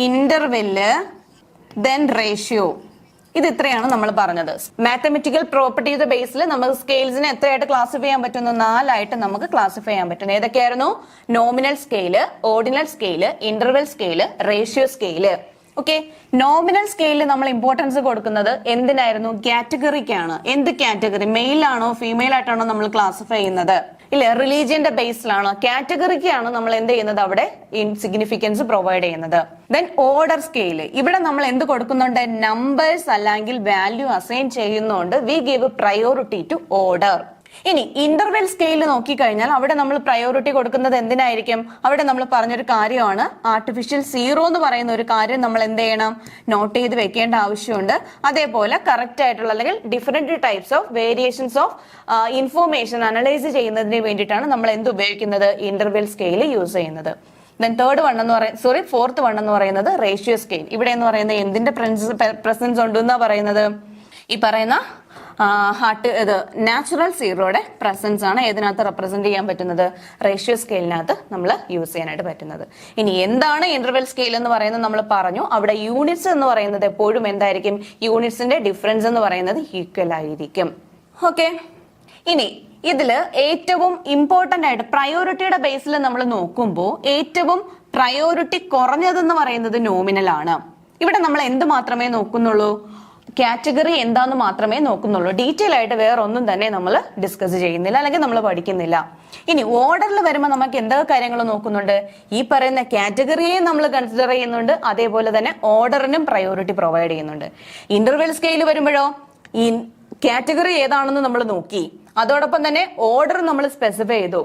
ഇന്റർവെല്, ദെൻ റേഷ്യോ. ഇത് ഇത്രയാണ് നമ്മൾ പറഞ്ഞത്. മാത്തമെറ്റിക്കൽ പ്രോപ്പർട്ടിയുടെ ബേസിൽ നമുക്ക് സ്കെയിൽസിനെ എത്രയായിട്ട് ക്ലാസിഫൈ ചെയ്യാൻ പറ്റുന്നു? 4 ആയിട്ട് നമുക്ക് ക്ലാസിഫൈ ചെയ്യാൻ പറ്റുന്നു. ഏതൊക്കെയായിരുന്നു? Nominal scale, ordinal scale, interval scale, ratio scale. Okay, nominal സ്കെയിലിൽ നമ്മൾ ഇമ്പോർട്ടൻസ് കൊടുക്കുന്നത് എന്തിനായിരുന്നു? കാറ്റഗറിക്കാണ്. എന്ത് കാറ്റഗറി? മെയിൽ ആണോ ഫീമെയിൽ ആയിട്ടാണോ നമ്മൾ ക്ലാസിഫൈ ചെയ്യുന്നത്? ഇല്ല, റിലീജിയന്റെ ബേസിലാണോ? കാറ്റഗറിക്കാണ് നമ്മൾ എന്ത് ചെയ്യുന്നത്? അവിടെ സിഗ്നിഫിക്കൻസ് പ്രൊവൈഡ് ചെയ്യുന്നത്. ദെൻ ഓർഡർ സ്കെയില്, ഇവിടെ നമ്മൾ എന്ത് കൊടുക്കുന്നുണ്ട്? നമ്പേഴ്സ് അല്ലെങ്കിൽ വാല്യൂ അസൈൻ ചെയ്യുന്നോണ്ട് we give priority to order. ഇനി ഇന്റർവെൽ സ്കെയിൽ നോക്കിക്കഴിഞ്ഞാൽ അവിടെ നമ്മൾ പ്രയോറിറ്റി കൊടുക്കുന്നത് എന്തിനായിരിക്കും? അവിടെ നമ്മൾ പറഞ്ഞൊരു കാര്യമാണ് ആർട്ടിഫിഷ്യൽ സീറോ എന്ന് പറയുന്ന ഒരു കാര്യം നമ്മൾ എന്ത് ചെയ്യണം? നോട്ട് ചെയ്ത് വെക്കേണ്ട ആവശ്യമുണ്ട്. അതേപോലെ കറക്റ്റ് ആയിട്ടുള്ള അല്ലെങ്കിൽ different types of variations of information analyse ചെയ്യുന്നതിന് വേണ്ടിയിട്ടാണ് നമ്മൾ എന്ത് ഉപയോഗിക്കുന്നത്? ഇന്റർവെൽ സ്കെയിൽ യൂസ് ചെയ്യുന്നത്. ദെൻ ഫോർത്ത് വൺ എന്ന് പറയുന്നത് റേഷ്യോ സ്കെയിൽ. ഇവിടെ എന്ന് പറയുന്നത് എന്തിന്റെ പ്രസൻസ് ഉണ്ടെന്നാ പറയുന്നത്? ഈ പറയുന്ന നാച്ചുറൽ സീറോയുടെ പ്രസൻസ് ആണ് ഏതിനകത്ത് റെപ്രസെന്റ് ചെയ്യാൻ പറ്റുന്നത്? റേഷ്യോ സ്കെയിലിനകത്ത് നമ്മൾ യൂസ് ചെയ്യാനായിട്ട് പറ്റുന്നത്. ഇനി എന്താണ് ഇന്റർവെൽ സ്കെയിൽ എന്ന് പറയുന്നത് നമ്മൾ പറഞ്ഞു. അവിടെ യൂണിറ്റ്സ് എന്ന് പറയുന്നത് എപ്പോഴും എന്തായിരിക്കും? യൂണിറ്റ്സിന്റെ ഡിഫറൻസ് എന്ന് പറയുന്നത് ഈക്വൽ ആയിരിക്കും. ഓക്കെ, ഇനി ഇതില് ഏറ്റവും ഇമ്പോർട്ടന്റ് ആയിട്ട് പ്രയോറിറ്റിയുടെ ബേസിൽ നമ്മൾ നോക്കുമ്പോൾ ഏറ്റവും പ്രയോറിറ്റി കുറഞ്ഞതെന്ന് പറയുന്നത് നോമിനൽ ആണ്. ഇവിടെ നമ്മൾ എന്ത് മാത്രമേ നോക്കുന്നുള്ളൂ? കാറ്റഗറി എന്താന്ന് മാത്രമേ നോക്കുന്നുള്ളൂ. ഡീറ്റെയിൽ ആയിട്ട് വേറെ ഒന്നും തന്നെ നമ്മൾ ഡിസ്കസ് ചെയ്യുന്നില്ല അല്ലെങ്കിൽ നമ്മൾ പഠിക്കുന്നില്ല. ഇനി ഓർഡറിൽ വരുമ്പോൾ നമുക്ക് എന്തൊക്കെ കാര്യങ്ങൾ നോക്കുന്നുണ്ട്? ഈ പറയുന്ന കാറ്റഗറിയെ നമ്മൾ കൺസിഡർ ചെയ്യുന്നുണ്ട്, അതേപോലെ തന്നെ ഓർഡറിനും പ്രയോറിറ്റി പ്രൊവൈഡ് ചെയ്യുന്നുണ്ട്. ഇന്റർവെൽ സ്കെയിൽ വരുമ്പോഴോ ഈ കാറ്റഗറി ഏതാണെന്ന് നമ്മൾ നോക്കി, അതോടൊപ്പം തന്നെ ഓർഡർ നമ്മൾ സ്പെസിഫൈ ചെയ്തു,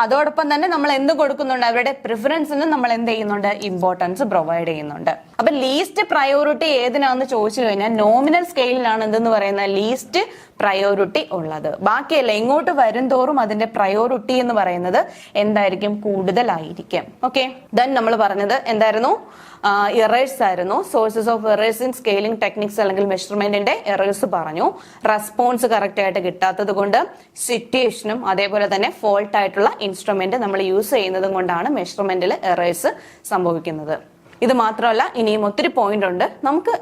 അതോടൊപ്പം തന്നെ നമ്മൾ എന്ത് കൊടുക്കുന്നുണ്ട്? അവരുടെ പ്രിഫറൻസിന് നമ്മൾ എന്ത് ചെയ്യുന്നുണ്ട്? ഇമ്പോർട്ടൻസ് പ്രൊവൈഡ് ചെയ്യുന്നുണ്ട്. അപ്പൊ ലീസ്റ്റ് പ്രയോറിറ്റി ഏതിനാന്ന് ചോദിച്ചു കഴിഞ്ഞാൽ നോമിനൽ സ്കെയിലിലാണ് എന്തെന്ന് പറയുന്നത്? ലീസ്റ്റ് പ്രയോറിറ്റി ഉള്ളത്. ബാക്കിയല്ല, ഇങ്ങോട്ട് വരും തോറും അതിന്റെ പ്രയോറിറ്റി എന്ന് പറയുന്നത് എന്തായിരിക്കും? കൂടുതലായിരിക്കും. ഓക്കെ, ദെൻ നമ്മൾ പറഞ്ഞത് എന്തായിരുന്നു? എറേഴ്സ് ആയിരുന്നു. Sources of errors in scaling techniques അല്ലെങ്കിൽ മെഷർമെന്റിന്റെ എറേഴ്സ് പറഞ്ഞു. റെസ്പോൺസ് കറക്റ്റ് ആയിട്ട് കിട്ടാത്തത് കൊണ്ട്, സിറ്റുവേഷനും അതേപോലെ തന്നെ ഫോൾട്ട് ആയിട്ടുള്ള ഇൻസ്ട്രുമെന്റ് നമ്മൾ യൂസ് ചെയ്യുന്നതും കൊണ്ടാണ് മെഷർമെന്റിൽ എറേഴ്സ് സംഭവിക്കുന്നത്. ഇത് മാത്രമല്ല, ഇനിയും ഒത്തിരി പോയിന്റ് ഉണ്ട്. നമുക്ക്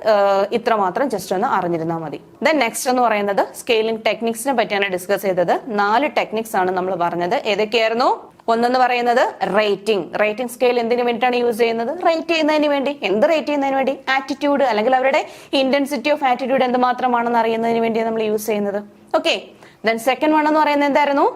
ഇത്ര മാത്രം ജസ്റ്റ് ഒന്ന് അറിഞ്ഞിരുന്നാൽ മതി. ദെൻ നെക്സ്റ്റ് എന്ന് പറയുന്നത് സ്കെയിലിംഗ് ടെക്നിക്സിനെ പറ്റിയാണ് ഡിസ്കസ് ചെയ്തത്. 4 ടെക്നിക്സ് ആണ് നമ്മൾ പറഞ്ഞത്. ഏതൊക്കെയായിരുന്നു? ഒന്നെന്ന് പറയുന്നത് റേറ്റിംഗ് സ്കെയിൽ എന്തിനു വേണ്ടിയിട്ടാണ് യൂസ് ചെയ്യുന്നത്? റേറ്റ് ചെയ്യുന്നതിന് വേണ്ടി. എന്ത് റേറ്റ് ചെയ്യുന്നതിന് വേണ്ടി? ആറ്റിറ്റ്യൂഡ് അല്ലെങ്കിൽ അവരുടെ ഇന്റൻസിറ്റി ഓഫ് ആറ്റിറ്റ്യൂഡ് എന്തുമാത്രമാണെന്ന് അറിയുന്നതിന് വേണ്ടിയാണ് നമ്മൾ യൂസ് ചെയ്യുന്നത്. ഓക്കെ, ദെൻ സെക്കൻഡ് വൺ എന്ന് പറയുന്നത് എന്തായിരുന്നു?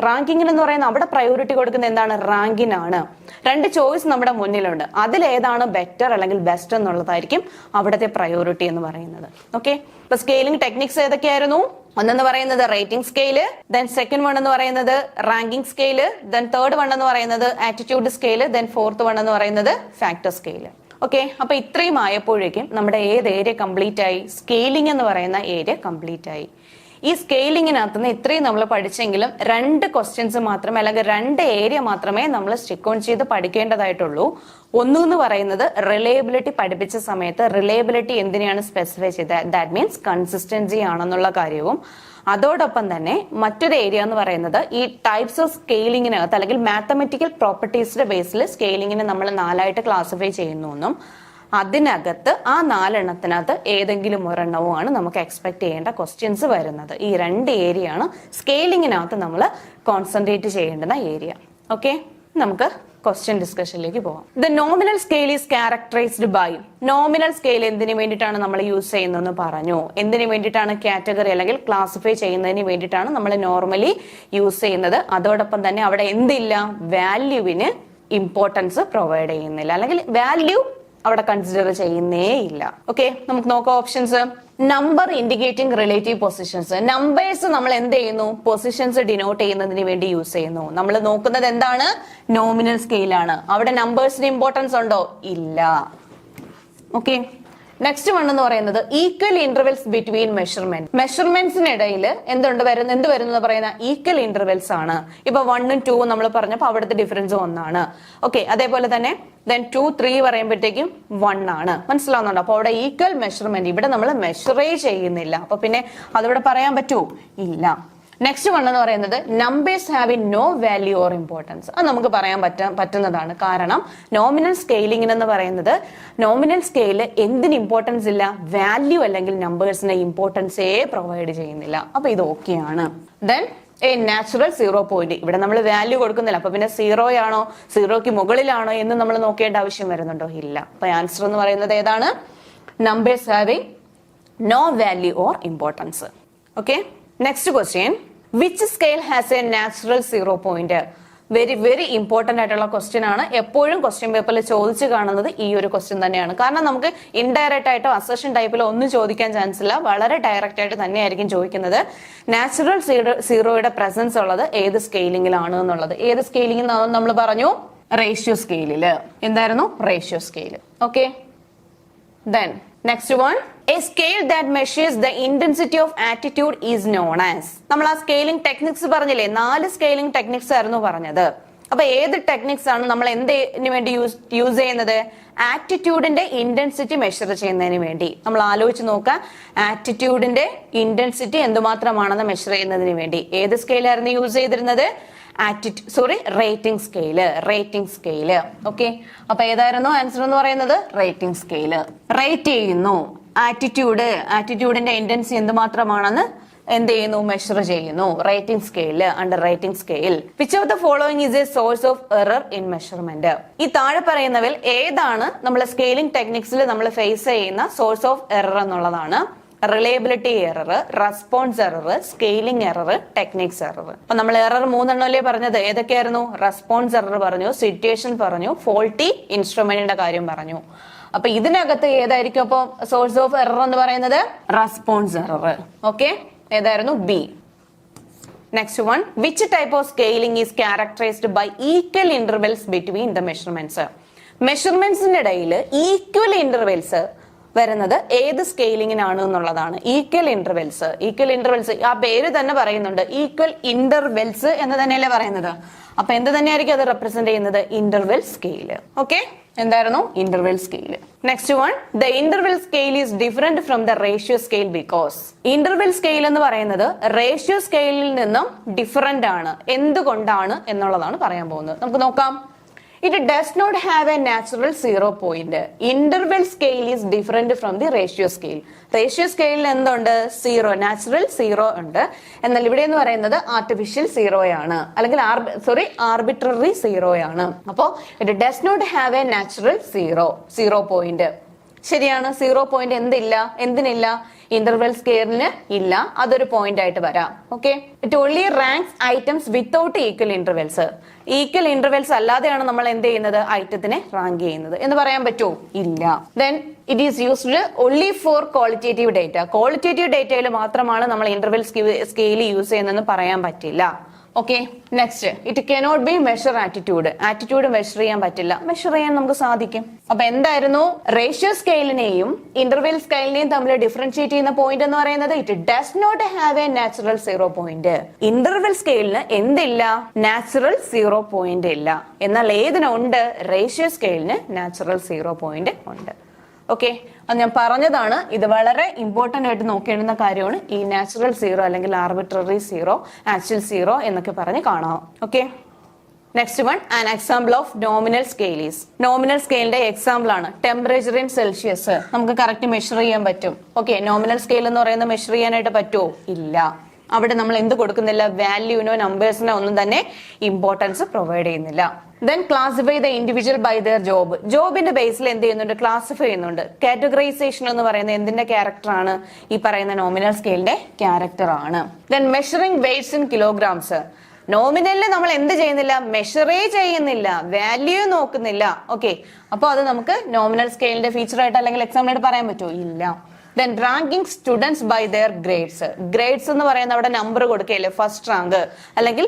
റാങ്കിങ്ങിന് എന്ന് പറയുന്നത് അവിടെ പ്രയോറിറ്റി കൊടുക്കുന്നത് എന്താണ്? റാങ്കിനാണ്. 2 ചോയ്സ് നമ്മുടെ മുന്നിലുണ്ട്, അതിലേതാണ് ബെറ്റർ അല്ലെങ്കിൽ ബെസ്റ്റ് എന്നുള്ളതായിരിക്കും അവിടുത്തെ പ്രയോറിറ്റി എന്ന് പറയുന്നത്. ഓക്കെ, ഇപ്പൊ സ്കെയിലിംഗ് ടെക്നിക്സ് ഏതൊക്കെയായിരുന്നു? ഒന്നെന്ന് പറയുന്നത് rating scale, then second one എന്ന് പറയുന്നത് ranking scale, then third one എന്ന് പറയുന്നത് attitude scale, then fourth one എന്ന് പറയുന്നത് ഫാക്ടർ സ്കെയില്. ഓക്കെ, അപ്പൊ ഇത്രയും ആയപ്പോഴേക്കും നമ്മുടെ ഏത് ഏരിയ കംപ്ലീറ്റ് ആയി? സ്കെയിലിംഗ് എന്ന് പറയുന്ന ഏരിയ കംപ്ലീറ്റ് ആയി. ഈ സ്കെയിലിങ്ങിനകത്ത് നിന്ന് ഇത്രയും നമ്മൾ പഠിച്ചെങ്കിലും 2 ക്വസ്റ്റ്യൻസ് മാത്രമേ അല്ലെങ്കിൽ 2 ഏരിയ മാത്രമേ നമ്മൾ സ്റ്റിക്ക് ഓൺ ചെയ്ത് പഠിക്കേണ്ടതായിട്ടുള്ളൂ. ഒന്നെന്ന് പറയുന്നത് റിലയബിലിറ്റി പഠിപ്പിച്ച സമയത്ത് റിലയബിലിറ്റി എന്തിനാണ് സ്പെസിഫൈ ചെയ്തത്? ദാറ്റ് മീൻസ് കൺസിസ്റ്റൻസി ആണെന്നുള്ള കാര്യവും, അതോടൊപ്പം തന്നെ മറ്റൊരു ഏരിയ എന്ന് പറയുന്നത് ഈ ടൈപ്സ് ഓഫ് സ്കെയിലിങ്ങിനകത്ത് അല്ലെങ്കിൽ മാത്തമെറ്റിക്കൽ പ്രോപ്പർട്ടീസിന്റെ ബേസിൽ സ്കെയിലിങ്ങിനെ നമ്മൾ 4 ആയിട്ട് ക്ലാസിഫൈ ചെയ്യുന്നു എന്നും അതിനകത്ത് ആ 4 എണ്ണത്തിനകത്ത് ഏതെങ്കിലും ഒരെണ്ണവുമാണ് നമുക്ക് എക്സ്പെക്ട് ചെയ്യേണ്ട ക്വസ്റ്റ്യൻസ് വരുന്നത്. ഈ 2 ഏരിയ ആണ് സ്കെയിലിങ്ങിനകത്ത് നമ്മൾ കോൺസെൻട്രേറ്റ് ചെയ്യേണ്ടുന്ന ഏരിയ. ഓക്കെ, നമുക്ക് ക്വസ്റ്റ്യൻ ഡിസ്കഷനിലേക്ക് പോകാം. The nominal scale is characterised by. Nominal scale എന്തിനു വേണ്ടിയിട്ടാണ് നമ്മൾ യൂസ് ചെയ്യുന്നതെന്ന് പറഞ്ഞു. എന്തിനു വേണ്ടിയിട്ടാണ്? കാറ്റഗറി അല്ലെങ്കിൽ ക്ലാസിഫൈ ചെയ്യുന്നതിന് വേണ്ടിയിട്ടാണ് നമ്മൾ നോർമലി യൂസ് ചെയ്യുന്നത്. അതോടൊപ്പം തന്നെ അവിടെ എന്തില്ല? വാല്യൂവിന് ഇമ്പോർട്ടൻസ് പ്രൊവൈഡ് ചെയ്യുന്നില്ല അല്ലെങ്കിൽ വാല്യൂ അവിടെ കൺസിഡർ ചെയ്യുന്നേ ഇല്ല. ഓക്കെ, നമുക്ക് നോക്കാം options. Number indicating relative positions. Numbers നമ്മൾ എന്ത് ചെയ്യുന്നു? പൊസിഷൻസ് ഡിനോട്ട് ചെയ്യുന്നതിന് വേണ്ടി യൂസ് ചെയ്യുന്നു. നമ്മൾ നോക്കുന്നത് എന്താണ്? നോമിനൽ സ്കെയിലാണ്. അവിടെ നമ്പേഴ്സിന് ഇമ്പോർട്ടൻസ് ഉണ്ടോ? ഇല്ല. ഓക്കെ, നെക്സ്റ്റ് വൺ എന്ന് പറയുന്നത് ഈക്വൽ ഇന്റർവെൽസ് ബിറ്റ്വീൻ മെഷർമെന്റ്സിനിടയിൽ എന്ത് വരുന്നത് പറയുന്ന ഈക്വൽ ഇന്റർവെൽസ് ആണ്. ഇപ്പൊ 1ഉം 2ഉം നമ്മൾ പറഞ്ഞപ്പോൾ അവിടുത്തെ ഡിഫറൻസ് 1 ആണ്. ഓക്കെ, അതേപോലെ തന്നെ ദെൻ 2, 3 പറയുമ്പോഴത്തേക്കും 1 ആണ്. മനസ്സിലാവുന്നുണ്ടോ? അപ്പൊ അവിടെ ഈക്വൽ മെഷർമെന്റ്, ഇവിടെ നമ്മൾ മെഷറേ ചെയ്യുന്നില്ല. അപ്പൊ പിന്നെ അതിവിടെ പറയാൻ പറ്റുമോ? ഇല്ല. നെക്സ്റ്റ് വൺ എന്ന് പറയുന്നത് numbers having no value or importance. അത് നമുക്ക് പറയാൻ പറ്റുന്നതാണ്. കാരണം നോമിനൽ സ്കെയിലിംഗ് എന്ന് പറയുന്നത് നോമിനൽ സ്കെയില് എന്തിന് ഇമ്പോർട്ടൻസ് ഇല്ല? വാല്യൂ അല്ലെങ്കിൽ നമ്പേഴ്സിന് ഇമ്പോർട്ടൻസേ പ്രൊവൈഡ് ചെയ്യുന്നില്ല. അപ്പൊ ഇത് ഓക്കെയാണ്. Then a natural 0 point. ഇവിടെ നമ്മൾ വാല്യൂ കൊടുക്കുന്നില്ല. അപ്പൊ പിന്നെ 0 ആണോ 0ക്ക് മുകളിലാണോ എന്ന് നമ്മൾ നോക്കേണ്ട ആവശ്യം വരുന്നുണ്ടോ? ഇല്ല. അപ്പൊ ആൻസർ എന്ന് പറയുന്നത് ഏതാണ്? Numbers having no value or importance. Okay. Next question, which scale has a natural 0 point? Very important ആയിട്ടുള്ള ക്വസ്റ്റ്യൻ ആണ്. എപ്പോഴും ക്വസ്റ്റ്യൻ പേപ്പറിൽ ചോദിച്ചു കാണുന്നത് ഈ ഒരു ക്വസ്റ്റ്യൻ തന്നെയാണ്. കാരണം നമുക്ക് ഇൻഡയറക്റ്റ് ആയിട്ടോ അസർഷൻ ടൈപ്പിലോ ഒന്നും ചോദിക്കാൻ ചാൻസ് ഇല്ല. വളരെ ഡയറക്റ്റ് ആയിട്ട് തന്നെയായിരിക്കും ചോദിക്കുന്നത്. നാച്ചുറൽ 0യുടെ പ്രസൻസ് ഉള്ളത് ഏത് സ്കെയിലിംഗിലാണ് എന്നുള്ളത്. ഏത് സ്കെയിലിംഗിൽ നമ്മൾ പറഞ്ഞു? റേഷ്യോ സ്കെയിലില്. എന്തായിരുന്നു? Ratio scale. Okay. Then next one, a scale that measures the intensity of attitude is known as. നമ്മൾ ആ സ്കെയിലിംഗ് ടെക്നിക്സ് പറഞ്ഞില്ലേ? 4 സ്കെയിലിംഗ് ടെക്നിക്സ് ആയിരുന്നു പറഞ്ഞത്. അപ്പൊ ഏത് ടെക്നിക്സ് ആണ് നമ്മൾ എന്തിനു വേണ്ടി യൂസ് ചെയ്യുന്നത്? ആറ്റിറ്റ്യൂഡിന്റെ ഇന്റൻസിറ്റി മെഷർ ചെയ്യുന്നതിന് വേണ്ടി. നമ്മൾ ആലോചിച്ച് നോക്കാം. ആറ്റിറ്റ്യൂഡിന്റെ ഇന്റൻസിറ്റി എന്തുമാത്രമാണെന്ന് മെഷർ ചെയ്യുന്നതിന് വേണ്ടി ഏത് സ്കെയിലായിരുന്നു യൂസ് ചെയ്തിരുന്നത്? Rating scale. ഓക്കെ. അപ്പൊ ഏതായിരുന്നു ആൻസർ എന്ന് പറയുന്നത്? Rating scale. റേറ്റ് ചെയ്യുന്നു ആറ്റിറ്റ്യൂഡിന്റെ ഇന്റൻസി എന്തുമാത്രമാണെന്ന് എന്ത് ചെയ്യുന്നു? മെഷർ ചെയ്യുന്നു. Rating scale. Under rating scale which of the following is A source of error in measurement? ഈ താഴെ പറയുന്നവൽ ഏതാണ് നമ്മൾ സ്കെയിലിംഗ് ടെക്നിക്സിൽ നമ്മൾ ഫേസ് ചെയ്യുന്ന സോഴ്സ് ഓഫ് എറർ എന്നുള്ളതാണ്. Reliability error, response error, scaling error, techniques error. അപ്പൊ നമ്മൾ എറർ 3 എണ്ണല്ലേ പറഞ്ഞത്? ഏതൊക്കെയായിരുന്നു? റെസ്പോൺസ് എറർ പറഞ്ഞു, സിറ്റുവേഷൻ പറഞ്ഞു, ഫോൾട്ടി ഇൻസ്ട്രുമെന്റിന്റെ കാര്യം പറഞ്ഞു. അപ്പൊ ഇതിനകത്ത് ഏതായിരിക്കും അപ്പൊ സോഴ്സ് ഓഫ് എറർ എന്ന് പറയുന്നത്? Response error. ഓക്കെ. ഏതായിരുന്നു? B. Next one, which type of scaling is characterised by equal intervals between the measurements? മെഷർമെന്റ്സിന്റെ ഇടയിൽ ഈക്വൽ ഇന്റർവെൽസ് വരുന്നത് ഏത് സ്കെയിലിംഗിനാണ് എന്നുള്ളതാണ്. ഈക്വൽ ഇന്റർവെൽസ് ആ പേര് തന്നെ പറയുന്നുണ്ട്. ഈക്വൽ ഇന്റർവെൽസ് എന്ന് തന്നെയല്ലേ പറയുന്നത്? അപ്പൊ എന്ത് തന്നെയായിരിക്കും അത് റെപ്രസെന്റ് ചെയ്യുന്നത്? Interval scale. ഓക്കെ. എന്തായിരുന്നു? Interval scale. Next one, the interval scale is different from the ratio scale because. Interval scale എന്ന് പറയുന്നത് റേഷ്യോ സ്കെയിലിൽ നിന്നും ഡിഫറെന്റ് ആണ്. എന്തുകൊണ്ടാണ് എന്നുള്ളതാണ് പറയാൻ പോകുന്നത്. നമുക്ക് നോക്കാം. It does not have a natural 0 point. Interval scale is different from the ratio scale. Ratio scale എന്തുണ്ട്? 0, നാച്ചുറൽ 0 ഉണ്ട്. എന്നാൽ ഇവിടെ എന്ന് പറയുന്നത് ആർട്ടിഫിഷ്യൽ 0 ആണ്, അല്ലെങ്കിൽ ആർബിട്രറി 0 ആണ്. അപ്പോ it does not have a natural 0 point. ശരിയാണ്. 0 പോയിന്റ് എന്തിനില്ല? ഇന്റർവെൽ സ്കെയിലിന് ഇല്ല. അതൊരു പോയിന്റ് ആയിട്ട് വരാം. Okay. It only ranks items without equal intervals. Equal intervals അല്ലാതെയാണ് നമ്മൾ എന്ത് ചെയ്യുന്നത്? ഐറ്റത്തിനെ റാങ്ക് ചെയ്യുന്നത് എന്ന് പറയാൻ പറ്റുമോ? ഇല്ല. Then it is used only for qualitative data. Qualitative ഡേറ്റയിൽ മാത്രമാണ് നമ്മൾ ഇന്റർവെൽ സ്കെയിൽ യൂസ് ചെയ്യുന്നതെന്ന് പറയാൻ പറ്റില്ല. Okay. Next, it cannot be measure attitude measure ചെയ്യാൻ പറ്റില്ല. മെഷർ ചെയ്യാൻ നമുക്ക് സാധിക്കും. അപ്പൊ എന്തായിരുന്നു? റേഷ്യോ സ്കെയിലിനെയും ഇന്റർവെൽ സ്കെയിലിനെയും തമ്മിൽ ഡിഫറൻഷിയേറ്റ് ചെയ്യുന്ന പോയിന്റ് എന്ന് പറയുന്നത് it does not have A natural 0 point. Interval സ്കെയിലിന് എന്തില്ല? നാച്ചുറൽ 0 പോയിന്റ് ഇല്ല. എന്നാൽ ഏതിനുണ്ട്? റേഷ്യോ സ്കെയിലിന് നാച്ചുറൽ 0 പോയിന്റ് ഉണ്ട്. ഓക്കെ. അത് ഞാൻ പറഞ്ഞതാണ്. ഇത് വളരെ ഇമ്പോർട്ടന്റ് ആയിട്ട് നോക്കേണ്ടുന്ന കാര്യമാണ്. ഈ നാച്ചുറൽ 0 അല്ലെങ്കിൽ ആർബിട്രറി 0, ആക്ച്വൽ 0 എന്നൊക്കെ പറഞ്ഞ് കാണാം. Okay. Next one, an example of nominal scale is. Nominal സ്കെയിലിന്റെ എക്സാമ്പിൾ ആണ് ടെമ്പറേച്ചർ ഇൻ സെൽഷ്യസ്. നമുക്ക് കറക്റ്റ് മെഷർ ചെയ്യാൻ പറ്റും. ഓക്കെ. നോമിനൽ സ്കെയിൽ എന്ന് പറയുന്നത് മെഷർ ചെയ്യാനായിട്ട് പറ്റുമോ? ഇല്ല. അവിടെ നമ്മൾ എന്ത് കൊടുക്കുന്നില്ല? വാല്യൂനോ നമ്പേഴ്സിനോ ഒന്നും തന്നെ ഇമ്പോർട്ടൻസ് പ്രൊവൈഡ് ചെയ്യുന്നില്ല. Then classify the individual by their job. ജോബിന്റെ ബേസിൽ എന്ത് ചെയ്യുന്നുണ്ട്? ക്ലാസിഫൈ ചെയ്യുന്നുണ്ട്. കാറ്റഗറൈസേഷൻ എന്ന് പറയുന്നത് എന്തിന്റെ ക്യാരക്ടർ ആണ്? ഈ പറയുന്ന നോമിനൽ സ്കെയിലിന്റെ ക്യാരക്ടർ ആണ്. Then measuring weights in kilograms. നോമിനലിൽ നമ്മൾ എന്ത് ചെയ്യുന്നില്ല? മെഷറേ ചെയ്യുന്നില്ല, വാല്യൂ നോക്കുന്നില്ല. ഓക്കെ. അപ്പൊ അത് നമുക്ക് നോമിനൽ സ്കെയിലിന്റെ ഫീച്ചർ ആയിട്ട് അല്ലെങ്കിൽ എക്സാമ്പിൾ ആയിട്ട് പറയാൻ പറ്റുമോ? ഇല്ല. Then ranking students by their grades. Grades എന്ന് പറയുന്നത് അവിടെ നമ്പർ കൊടുക്കുകയല്ലേ? ഫസ്റ്റ് റാങ്ക് അല്ലെങ്കിൽ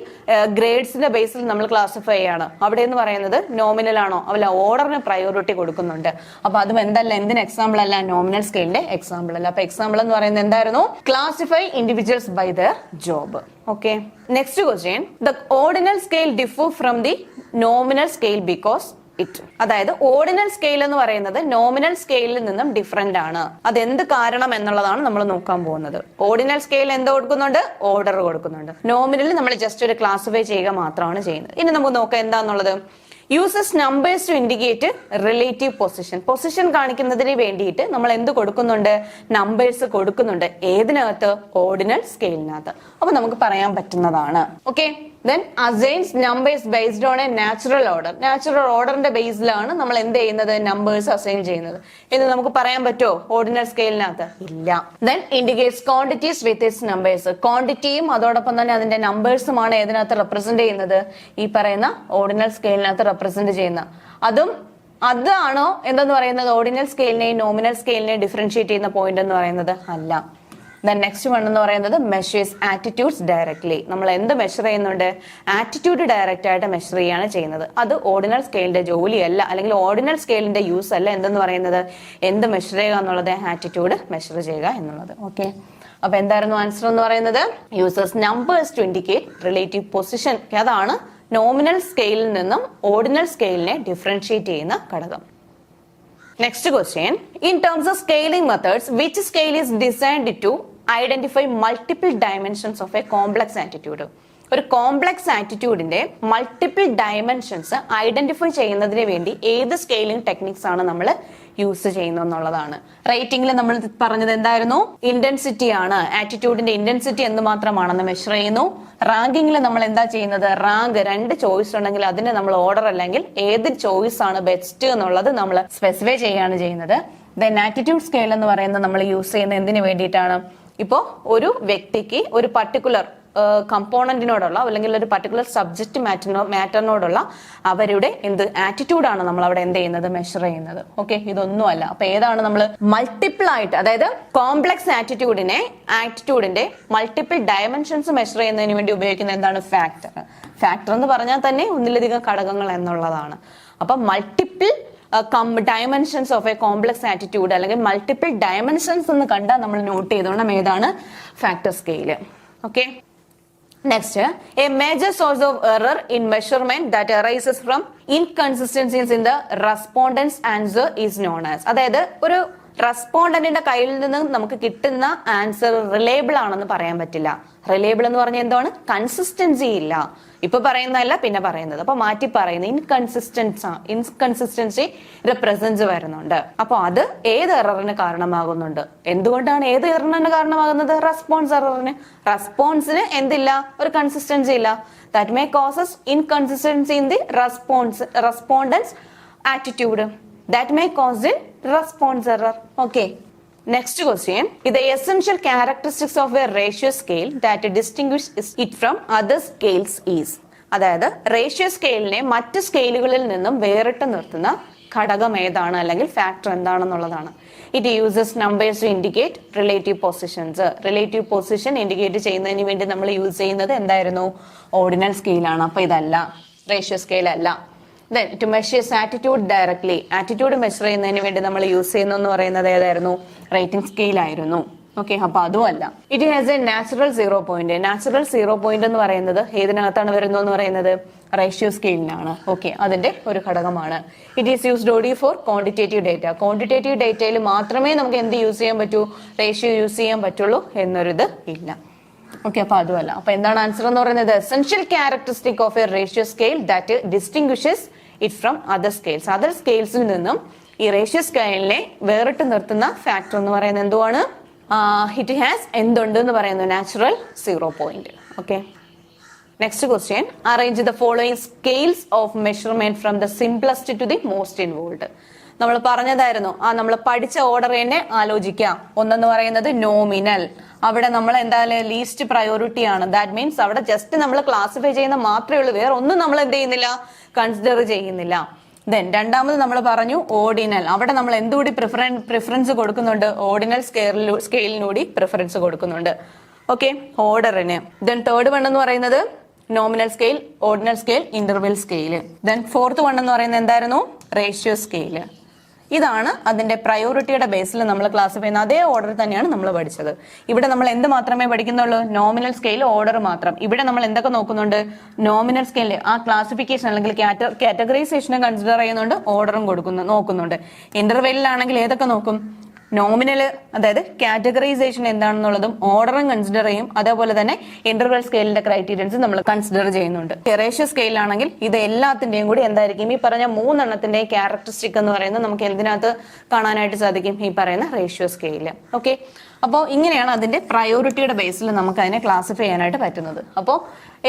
ഗ്രേഡ്സിന്റെ ബേസിൽ നമ്മൾ ക്ലാസിഫൈ ചെയ്യാണ്. അവിടെ എന്ന് പറയുന്നത് നോമിനൽ ആണോ? അല്ല, ഓർഡറിന് പ്രയോറിറ്റി കൊടുക്കുന്നുണ്ട്. അപ്പൊ അതും എന്തല്ല? എന്തിന് എക്സാമ്പിൾ അല്ല? നോമിനൽ സ്കെയിലിന്റെ എക്സാമ്പിൾ അല്ല. അപ്പൊ എക്സാമ്പിൾ എന്ന് പറയുന്നത് എന്തായിരുന്നു? Classify individuals by their job. Okay. Next question, the ordinal scale differ from the nominal scale because it. അതായത് ഓർഡിനൽ സ്കെയിൽ എന്ന് പറയുന്നത് നോമിനൽ സ്കെയിലിൽ നിന്നും ഡിഫറെന്റ് ആണ്. അതെന്ത് കാരണം എന്നുള്ളതാണ് നമ്മൾ നോക്കാൻ പോകുന്നത്. ഓർഡിനൽ സ്കെയിൽ എന്ത് കൊടുക്കുന്നുണ്ട്? ഓർഡർ കൊടുക്കുന്നുണ്ട്. നോമിനൽ നമ്മൾ ജസ്റ്റ് ഒരു ക്ലാസിഫൈ ചെയ്യുക മാത്രമാണ് ചെയ്യുന്നത്. ഇനി നമുക്ക് നോക്കാം എന്താന്നുള്ളത്. Uses numbers to indicate relative position. Position കാണിക്കുന്നതിന് വേണ്ടിയിട്ട് നമ്മൾ എന്ത് കൊടുക്കുന്നുണ്ട്? നമ്പേഴ്സ് കൊടുക്കുന്നുണ്ട്. ഏതിനകത്ത്? ഓർഡിനൽ സ്കെയിലിനകത്ത്. അപ്പൊ നമുക്ക് പറയാൻ പറ്റുന്നതാണ്. Okay, then assigns numbers based on a natural order. Natural ഓർഡറിന്റെ ബേസിലാണ് നമ്മൾ എന്ത് ചെയ്യുന്നത്? നമ്പേഴ്സ് അസൈൻ ചെയ്യുന്നത് എന്ന് നമുക്ക് പറയാൻ പറ്റുമോ ഓർഡിനൽ സ്കെയിലിനകത്ത്? ഇല്ല. then indicates quantities with its numbers. ക്വാണ്ടിറ്റിയും അതോടൊപ്പം തന്നെ അതിന്റെ നമ്പേഴ്സുമാണ് ഏതിനകത്ത് റെപ്രസെന്റ് ചെയ്യുന്നത്? ഈ പറയുന്ന ഓർഡിനൽ സ്കെയിലിനകത്ത് റെപ്രസെന്റ് ചെയ്യുന്ന. അതാണോ എന്തെന്ന് പറയുന്നത് ഓർഡിനൽ സ്കെയിലിനെയും നോമിനൽ സ്കെയിലിനെയും ഡിഫറൻഷിയേറ്റ് ചെയ്യുന്ന പോയിന്റ് എന്ന് പറയുന്നത്? അല്ല. നെക്സ്റ്റ് വൺ എന്ന് പറയുന്നത് മെഷേഴ്സ് ആറ്റിറ്റ്യൂഡ്സ് ഡയറക്ട്ലി. നമ്മൾ എന്ത് മെഷർ ചെയ്യുന്നുണ്ട്? ആറ്റിറ്റ്യൂഡ് ഡയറക്റ്റ് ആയിട്ട് മെഷർ ചെയ്യാണ് ചെയ്യുന്നത്. അത് ഓർഡിനൽ സ്കെയിലിന്റെ ജോലിയല്ല, അല്ലെങ്കിൽ ഓർഡിനൽ സ്കെയിലിന്റെ യൂസ് അല്ല. എന്തെന്ന് പറയുന്നത്? എന്ത് മെഷർ ചെയ്യുക എന്നുള്ളത്? ആറ്റിറ്റ്യൂഡ് മെഷർ ചെയ്യുക എന്നുള്ളത്. ഓക്കെ, അപ്പൊ എന്തായിരുന്നു ആൻസർ എന്ന് പറയുന്നത്? Users numbers to indicate relative position. അതാണ് നോമിനൽ സ്കെയിലിൽ നിന്നും ഓർഡിനൽ സ്കെയിലിനെ ഡിഫറൻഷിയേറ്റ് ചെയ്യുന്ന ഘടകം. Next question. In terms of scaling methods, which scale is designed to identify multiple dimensions of a complex attitude? ഒരു കോംപ്ലക്സ് ആറ്റിറ്റ്യൂഡിന്റെ മൾട്ടിപ്പിൾ ഡയമെൻഷൻസ് ഐഡന്റിഫൈ ചെയ്യുന്നതിന് വേണ്ടി ഏത് സ്കെയിലിംഗ് ടെക്നിക്സ് ആണ് നമ്മൾ യൂസ് ചെയ്യുന്നത് എന്നുള്ളതാണ്. റേറ്റിംഗിൽ നമ്മൾ പറഞ്ഞത് എന്തായിരുന്നു? ഇന്റൻസിറ്റി ആണ്. ആറ്റിറ്റ്യൂഡിന്റെ ഇന്റൻസിറ്റി എന്ത് മാത്രമാണെന്ന് മെഷർ ചെയ്യുന്നു. റാങ്കിങ്ങിൽ നമ്മൾ എന്താ ചെയ്യുന്നത്? റാങ്ക് 2 ചോയ്സ് ഉണ്ടെങ്കിൽ അതിന് നമ്മൾ ഓർഡർ അല്ലെങ്കിൽ ഏത് ചോയ്സ് ആണ് ബെസ്റ്റ് എന്നുള്ളത് നമ്മൾ സ്പെസിഫൈ ചെയ്യാണ് ചെയ്യുന്നത്. ദെൻ ആറ്റിറ്റ്യൂഡ് സ്കെയിൽ എന്ന് പറയുന്നത് നമ്മൾ യൂസ് ചെയ്യുന്നത് എന്തിനു വേണ്ടിയിട്ടാണ്? ഇപ്പോ ഒരു വ്യക്തിക്ക് ഒരു പർട്ടിക്കുലർ കമ്പോണന്റിനോടുള്ള അല്ലെങ്കിൽ ഒരു പർട്ടിക്കുലർ സബ്ജക്ട് മാറ്ററിനോടുള്ള അവരുടെ എന്ത് ആറ്റിറ്റ്യൂഡാണ് നമ്മൾ അവിടെ എന്ത് ചെയ്യുന്നത്? മെഷർ ചെയ്യുന്നത്. ഓക്കെ, ഇതൊന്നുമല്ല. അപ്പൊ ഏതാണ് നമ്മൾ മൾട്ടിപ്പിൾ ആയിട്ട്, അതായത് കോംപ്ലക്സ് ആറ്റിറ്റ്യൂഡിന്റെ മൾട്ടിപ്പിൾ ഡയമെൻഷൻസ് മെഷർ ചെയ്യുന്നതിന് വേണ്ടി ഉപയോഗിക്കുന്ന എന്താണ്? ഫാക്ടർ. ഫാക്ടർ എന്ന് പറഞ്ഞാൽ തന്നെ ഒന്നിലധികം ഘടകങ്ങൾ എന്നുള്ളതാണ്. അപ്പൊ multiple dimensions of A complex attitude അല്ലെങ്കിൽ മൾട്ടിപ്പിൾ ഡയമെൻഷൻസ് എന്ന് കണ്ടാൽ നമ്മൾ നോട്ട് ചെയ്തോണം ഏതാണ്? Factor scale. Okay, next, a major source of error in measurement that arises from inconsistencies in the respondent's answer is known as. അതായത് ഒരു റെസ്പോണ്ടന്റിന്റെ കയ്യിൽ നിന്ന് നമുക്ക് കിട്ടുന്ന ആൻസർ റിലയബിൾ ആണെന്ന് പറയാൻ പറ്റില്ല. റിലയബിൾ എന്ന് പറഞ്ഞാൽ എന്താണ്? കൺസിസ്റ്റൻസി ഇല്ല. ഇപ്പൊ പറയുന്നതല്ല പിന്നെ പറയുന്നത്. അപ്പൊ മാറ്റി പറയുന്നത് ഇൻകൺസിസ്റ്റൻസി പ്രസൻസ് വരുന്നുണ്ട്. അപ്പൊ അത് ഏത് എററിന് കാരണമാകുന്നുണ്ട്? എന്തുകൊണ്ടാണ് ഏത് എററിന് കാരണമാകുന്നത്? റെസ്പോൺസ് എററിന്. റെസ്പോൺസിന് എന്തില്ല? ഒരു കൺസിസ്റ്റൻസി ഇല്ല. That may causes inconsistency in the respondents attitude. That may cause a response error. Okay. Next question. The essential characteristics of a ratio scale that distinguishes it from other scales is. അതായത് റേഷ്യോ സ്കെയിലിനെ മറ്റ് സ്കെയിലുകളിൽ നിന്നും വേറിട്ട് നിർത്തുന്ന ഘടകം ഏതാണ് അല്ലെങ്കിൽ ഫാക്ടർ എന്താണെന്നുള്ളതാണ്. It uses numbers to indicate relative positions. Relative position indicate ചെയ്യുന്നതിന് വേണ്ടി നമ്മൾ യൂസ് ചെയ്യുന്നത് എന്തായിരുന്നു? ഓർഡിനൽ സ്കെയിലാണ്. അപ്പൊ ഇതല്ല, റേഷ്യോ സ്കെയിൽ അല്ല. Then to measure attitude directly, attitude measure ചെയ്യുന്നതിന് വേണ്ടി നമ്മൾ യൂസ് ചെയ്യുന്നു പറയുന്നത് ഏതായിരുന്നു? റേറ്റിംഗ് സ്കെയിൽ ആയിരുന്നു. ഓക്കെ, അപ്പൊ അതുമല്ല. It has a natural 0 point. Natural 0 point എന്ന് പറയുന്നത് ഏതിനകത്താണ് വരുന്നത് എന്ന് പറയുന്നത്? റേഷ്യോ സ്കെയിലിനാണ്. ഓക്കെ, അതിന്റെ ഒരു ഘടകമാണ്. It is used only for quantitative data. Quantitative ഡേറ്റയിൽ മാത്രമേ നമുക്ക് എന്ത് യൂസ് ചെയ്യാൻ പറ്റൂ? റേഷ്യോ യൂസ് ചെയ്യാൻ പറ്റുള്ളൂ എന്നൊരിത് ഇല്ല. ഓക്കെ, അപ്പൊ അതുമല്ല. അപ്പൊ എന്താണ് ആൻസർ എന്ന് പറയുന്നത്? Essential characteristic of a ratio scale that distinguishes it from other scales. Other സ്കെയിൽസിൽ നിന്നും ഈ റേഷ്യോ സ്കെയിലിനെ വേറിട്ട് നിർത്തുന്ന ഫാക്ടർ എന്ന് പറയുന്നത് എന്തുവാണ്? ഇറ്റ് ഹാസ് എന്തുണ്ട് എന്ന് പറയുന്നു? Natural 0 point. Okay, next question. Arrange the following scales of measurement from the simplest to the most involve. നമ്മൾ പറഞ്ഞതായിരുന്നു, നമ്മൾ പഠിച്ച ഓർഡർ തന്നെ ആലോചിക്കാം. ഒന്നെന്ന് പറയുന്നത് നോമിനൽ. അവിടെ നമ്മൾ എന്തായാലും ലീസ്റ്റ് പ്രയോറിറ്റി ആണ്. ദാറ്റ് മീൻസ് അവിടെ ജസ്റ്റ് നമ്മൾ ക്ലാസിഫൈ ചെയ്യുന്ന മാത്രമേ ഉള്ളൂ, വേറെ ഒന്നും നമ്മൾ എന്ത് ചെയ്യുന്നില്ല? കൺസിഡർ ചെയ്യുന്നില്ല. ദെൻ രണ്ടാമത് നമ്മൾ പറഞ്ഞു ഓർഡിനൽ. അവിടെ നമ്മൾ എന്തുകൂടി പ്രിഫറൻസ് കൊടുക്കുന്നുണ്ട്? ഓർഡിനൽ സ്കെയിലിനൂടി പ്രിഫറൻസ് കൊടുക്കുന്നുണ്ട്. ഓക്കെ, ഓർഡറിന്. ദെൻ തേർഡ് വൺ എന്ന് പറയുന്നത് nominal scale, ordinal scale, interval scale. Then fourth one എന്ന് പറയുന്നത് എന്തായിരുന്നു? Ratio scale. ഇതാണ് അതിന്റെ പ്രയോറിറ്റിയുടെ ബേസിൽ നമ്മൾ ക്ലാസിഫൈ ചെയ്യുന്ന അതേ ഓർഡർ തന്നെയാണ് നമ്മൾ പഠിച്ചത്. ഇവിടെ നമ്മൾ എന്ത് മാത്രമേ പഠിക്കുന്നുള്ളൂ? നോമിനൽ സ്കെയിൽ, ഓർഡർ മാത്രം. ഇവിടെ നമ്മൾ എന്തൊക്കെ നോക്കുന്നുണ്ട്? നോമിനൽ സ്കെയിൽ ആ ക്ലാസിഫിക്കേഷൻ അല്ലെങ്കിൽ കാറ്റഗറൈസേഷനെ കൺസിഡർ ചെയ്യുന്നുണ്ട്, ഓർഡറും നോക്കുന്നുണ്ട്. ഇന്റർവെല്ലിലാണെങ്കിൽ ഏതൊക്കെ നോക്കും? നോമിനൽ, അതായത് കാറ്റഗറൈസേഷൻ എന്താണെന്നുള്ളതും ഓർഡറും കൺസിഡർ ചെയ്യും. അതേപോലെ തന്നെ ഇന്റർവെൽ സ്കെയിലിന്റെ ക്രൈറ്റീരിയൻസ് നമ്മൾ കൺസിഡർ ചെയ്യുന്നുണ്ട്. റേഷ്യോ സ്കെയിലാണെങ്കിൽ ഇത് എല്ലാത്തിന്റെയും കൂടി എന്തായിരിക്കും? ഈ പറഞ്ഞ 3 എണ്ണത്തിന്റെയും ക്യാരക്ടറിസ്റ്റിക് എന്ന് പറയുന്നത് നമുക്ക് എന്തിനകത്ത് കാണാനായിട്ട് സാധിക്കും? ഈ പറയുന്ന റേഷ്യോ സ്കെയില്. ഓക്കെ, അപ്പോൾ ഇങ്ങനെയാണ് അതിന്റെ പ്രയോറിറ്റിയുടെ ബേസിൽ നമുക്ക് അതിനെ ക്ലാസിഫൈ ചെയ്യാനായിട്ട് പറ്റുന്നത്. അപ്പോൾ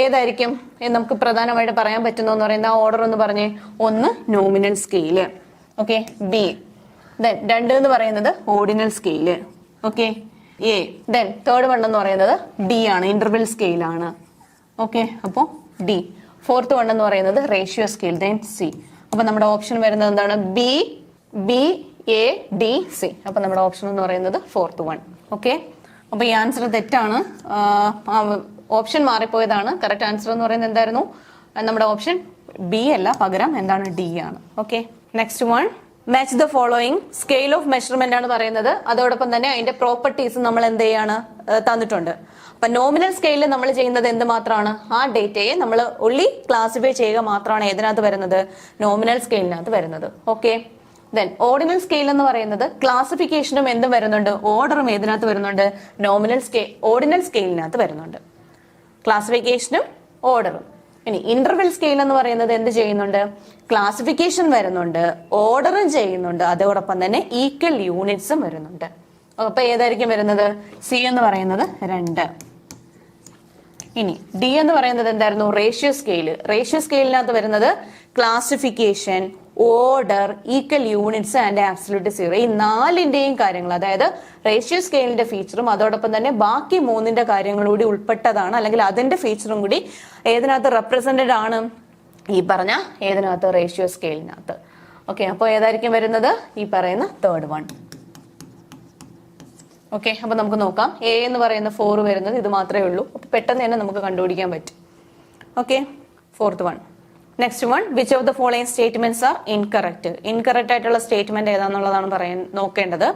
ഏതായിരിക്കും നമുക്ക് പ്രധാനമായിട്ട് പറയാൻ പറ്റുന്നതെന്ന് പറയുന്ന ഓർഡർ എന്ന് പറഞ്ഞേ, ഒന്ന് nominal scale, okay, B, then 2 എന്ന് പറയുന്നത് ordinal scale, okay, A, then third one എന്ന് പറയുന്നത് ഡി ആണ്, ഇന്റർവെൽ സ്കെയിൽ ആണ്. ഓക്കെ, അപ്പോൾ ഡി. ഫോർത്ത് വൺ എന്ന് പറയുന്നത് റേഷ്യോ സ്കെയിൽ, ദെൻ സി. അപ്പൊ നമ്മുടെ ഓപ്ഷൻ വരുന്നത് എന്താണ്? B, B, A, D, C. അപ്പൊ നമ്മുടെ ഓപ്ഷൻ എന്ന് പറയുന്നത് ഫോർത്ത് വൺ. ഓക്കെ, അപ്പൊ ഈ ആൻസർ തെറ്റാണ്, ഓപ്ഷൻ മാറിപ്പോയതാണ്. കറക്റ്റ് ആൻസർ എന്ന് പറയുന്നത് എന്തായിരുന്നു? നമ്മുടെ ഓപ്ഷൻ ബി അല്ല, പകരം എന്താണ്? ഡി ആണ്. Okay, next one, match the following. Scale of measurement ആണ് പറയുന്നത്. അതോടൊപ്പം തന്നെ അതിന്റെ പ്രോപ്പർട്ടീസ് നമ്മൾ എന്ത് ചെയ്യാണ്? തന്നിട്ടുണ്ട്. അപ്പൊ നോമിനൽ സ്കെയിലിൽ നമ്മൾ ചെയ്യുന്നത് എന്ത് മാത്രമാണ്? ആ ഡേറ്റയെ നമ്മൾ ഒള്ളി ക്ലാസിഫൈ ചെയ്യുക മാത്രമാണ് ഏതിനകത്ത് വരുന്നത്? നോമിനൽ സ്കെയിലിനകത്ത് വരുന്നത്. ഓക്കെ, ദെൻ ഓർഡിനൽ സ്കെയിൽ എന്ന് പറയുന്നത് ക്ലാസിഫിക്കേഷനും എന്തും വരുന്നുണ്ട്, ഓർഡറും ഏതിനകത്ത് വരുന്നുണ്ട്? ഓർഡിനൽ സ്കെയിലിനകത്ത് വരുന്നുണ്ട്. ക്ലാസിഫിക്കേഷനും ഓർഡറും. ഇനി ഇന്റർവെൽ സ്കെയിൽ എന്ന് പറയുന്നത് എന്ത് ചെയ്യുന്നുണ്ട്? ക്ലാസിഫിക്കേഷൻ വരുന്നുണ്ട്, ഓർഡറും ചെയ്യുന്നുണ്ട്, അതോടൊപ്പം തന്നെ ഈക്വൽ യൂണിറ്റ്സും വരുന്നുണ്ട്. അപ്പൊ ഏതായിരിക്കും വരുന്നത്? സി എന്ന് പറയുന്നത് 2. ഇനി ഡി എന്ന് പറയുന്നത് എന്തായിരുന്നു? Ratio scale. റേഷ്യോ സ്കെയിലിനകത്ത് വരുന്നത് classification, order, equal units and absolute zero. ഈ 4ന്റെയും കാര്യങ്ങൾ, അതായത് റേഷ്യോ സ്കെയിലിന്റെ ഫീച്ചറും അതോടൊപ്പം തന്നെ ബാക്കി 3ന്റെ കാര്യങ്ങളും കൂടി ഉൾപ്പെട്ടതാണ്, അല്ലെങ്കിൽ അതിന്റെ ഫീച്ചറും കൂടി ഏതിനകത്ത് റെപ്രസെന്റഡ് ആണ്? ഈ പറഞ്ഞ ഏതിനകത്ത്? റേഷ്യോ സ്കെയിലിനകത്ത്. ഓക്കെ, അപ്പോൾ ഏതായിരിക്കും വരുന്നത്? ഈ പറയുന്ന തേർഡ് വൺ. ഓക്കെ, അപ്പൊ നമുക്ക് നോക്കാം. എ എന്ന് പറയുന്ന 4 വരുന്നത് ഇത് മാത്രമേ ഉള്ളൂ. അപ്പൊ പെട്ടെന്ന് തന്നെ നമുക്ക് കണ്ടുപിടിക്കാൻ പറ്റും. Okay, fourth one. Next one, which of the following statements are incorrect. Incorrect ആയിട്ടുള്ള സ്റ്റേറ്റ്മെന്റ് ഏതാണെന്നുള്ളതാണ് നോക്കേണ്ടത്.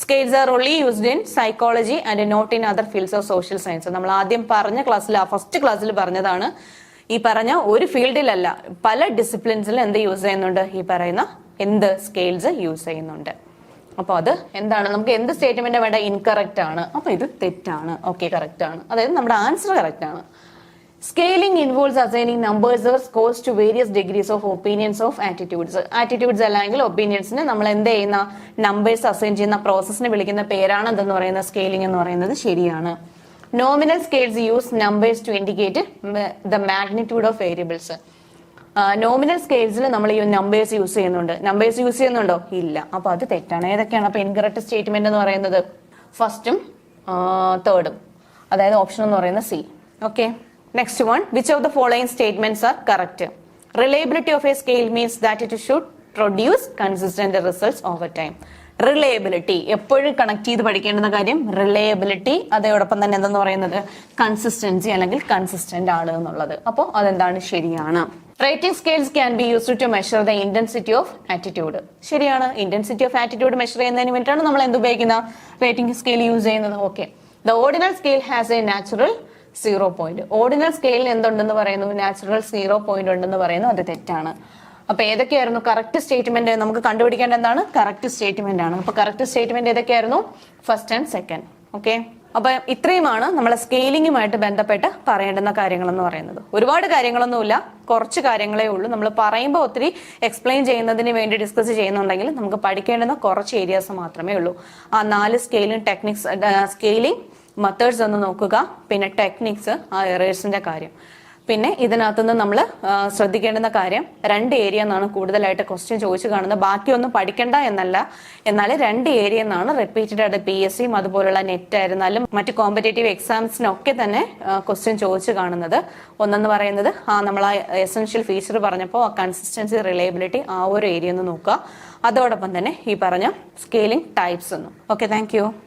Scales are only used in psychology and not in other fields of social science. നമ്മൾ ആദ്യം പറഞ്ഞ ക്ലാസ്സിൽ, ഫസ്റ്റ് ക്ലാസ്സിൽ പറഞ്ഞതാണ്. ഈ പറഞ്ഞ ഒരു ഫീൽഡിലല്ല, പല ഡിസിപ്ലിൻസിൽ എന്ത് യൂസ് ചെയ്യുന്നുണ്ട്? ഈ പറയുന്ന എന്ത് സ്കെയിൽസ് യൂസ് ചെയ്യുന്നുണ്ട്. അപ്പൊ അത് എന്താണ്? നമുക്ക് എന്ത് സ്റ്റേറ്റ്മെന്റ് വേണ്ട? ഇൻകറക്റ്റ് ആണ്. അപ്പൊ ഇത് തെറ്റാണ്. ഓക്കെ, കറക്റ്റ് ആണ്. അതായത് നമ്മുടെ ആൻസർ കറക്റ്റ് ആണ്. Scaling involves assigning numbers or scores to various degrees of opinions of attitudes. Attitudes അല്ലെങ്കിൽ ഒപ്പീനിയൻസിന് നമ്മൾ എന്ത് ചെയ്യുന്ന? നമ്പേഴ്സ് അസൈൻ ചെയ്യുന്ന പ്രോസസ്സിനെ വിളിക്കുന്ന പേരാണ് എന്തെന്ന് പറയുന്നത്? സ്കെയിലിംഗ് എന്ന് പറയുന്നത്. ശരിയാണ്. Nominal scales use numbers to indicate the magnitude of variables. Nominal സ്കെയിൽസിൽ നമ്മൾ ഈ നമ്പേഴ്സ് യൂസ് ചെയ്യുന്നുണ്ട്. നമ്പേഴ്സ് യൂസ് ചെയ്യുന്നുണ്ടോ? ഇല്ല. അപ്പൊ അത് തെറ്റാണ്. ഏതൊക്കെയാണ് അപ്പൊ ഇൻകറക്റ്റ് സ്റ്റേറ്റ്മെന്റ് എന്ന് പറയുന്നത്? ഫസ്റ്റും തേർഡും, അതായത് ഓപ്ഷൻ എന്ന് പറയുന്നത് C. Okay, next one, which of the following statements are correct? Reliability of a scale means that it should produce consistent results over time. Reliability എപ്പോഴും കണക്ട് ചെയ്ത് പഠിക്കേണ്ടുന്ന കാര്യം റിലയബിലിറ്റി. അതോടൊപ്പം തന്നെ എന്തെന്ന് പറയുന്നത്? കൺസിസ്റ്റൻസി അല്ലെങ്കിൽ കൺസിസ്റ്റന്റ് ആണ് എന്നുള്ളത്. അപ്പോൾ അതെന്താണ്? ശരിയാണ്. Rating scales can be used to measure the intensity of attitude. ശരിയാണ്. ഇന്റൻസിറ്റി ഓഫ് ആറ്റിറ്റ്യൂഡ് മെഷർ ചെയ്യുന്നതിന് വേണ്ടിയിട്ടാണ് നമ്മൾ എന്ത് ഉപയോഗിക്കുന്ന? റേറ്റിംഗ് സ്കെയിൽ യൂസ് ചെയ്യുന്നത്. Okay, the ordinal scale has a natural 0 point. Ordinal സ്കെയിലിന് എന്തുണ്ടെന്ന് പറയുന്നു? നാച്ചുറൽ 0 പോയിന്റ് ഉണ്ടെന്ന് പറയുന്നു. അത് തെറ്റാണ്. അപ്പൊ ഏതൊക്കെയായിരുന്നു കറക്റ്റ് സ്റ്റേറ്റ്മെന്റ്? നമുക്ക് കണ്ടുപിടിക്കേണ്ട എന്താണ്? കറക്റ്റ് സ്റ്റേറ്റ്മെന്റ് ആണ്. അപ്പൊ കറക്റ്റ് സ്റ്റേറ്റ്മെന്റ് ഏതൊക്കെയായിരുന്നു? First and second. ഓക്കെ, അപ്പൊ ഇത്രയുമാണ് നമ്മളെ സ്കെയിലിംഗുമായിട്ട് ബന്ധപ്പെട്ട് പറയേണ്ടുന്ന കാര്യങ്ങൾ എന്ന് പറയുന്നത്. ഒരുപാട് കാര്യങ്ങളൊന്നുമില്ല, കുറച്ച് കാര്യങ്ങളേ ഉള്ളൂ. നമ്മൾ പറയുമ്പോൾ ഒത്തിരി എക്സ്പ്ലെയിൻ ചെയ്യുന്നതിന് വേണ്ടി ഡിസ്കസ് ചെയ്യുന്നുണ്ടെങ്കിൽ നമുക്ക് പഠിക്കേണ്ടുന്ന കുറച്ച് ഏരിയാസ് മാത്രമേ ഉള്ളൂ. ആ 4 സ്കെയിലിംഗ് ടെക്നിക്സ്, സ്കെയിലിംഗ് മെത്തേഡ്സ് ഒന്ന് നോക്കുക, പിന്നെ ടെക്നിക്സ്, ആ എറേഴ്സിന്റെ കാര്യം. പിന്നെ ഇതിനകത്തുനിന്ന് നമ്മൾ ശ്രദ്ധിക്കേണ്ടുന്ന കാര്യം, 2 ഏരിയ എന്നാണ് കൂടുതലായിട്ട് ക്വസ്റ്റ്യൻ ചോദിച്ചു കാണുന്നത്. ബാക്കിയൊന്നും പഠിക്കണ്ട എന്നല്ല, എന്നാൽ 2 ഏരിയ എന്നാണ് റിപ്പീറ്റഡ് ആയിട്ട് PSCയും അതുപോലുള്ള നെറ്റ് ആയിരുന്നാലും മറ്റ് കോമ്പറ്റേറ്റീവ് എക്സാംസിനൊക്കെ തന്നെ ക്വസ്റ്റ്യൻ ചോദിച്ചു കാണുന്നത്. ഒന്നെന്ന് പറയുന്നത് നമ്മൾ ആ എസെൻഷ്യൽ ഫീച്ചർ പറഞ്ഞപ്പോൾ കൺസിസ്റ്റൻസി, റിലയബിലിറ്റി, ആ ഒരു ഏരിയ ഒന്ന് നോക്കുക. അതോടൊപ്പം തന്നെ ഈ പറഞ്ഞ സ്കെയിലിംഗ് ടൈപ്സ് ഒന്നും. Okay, thank you.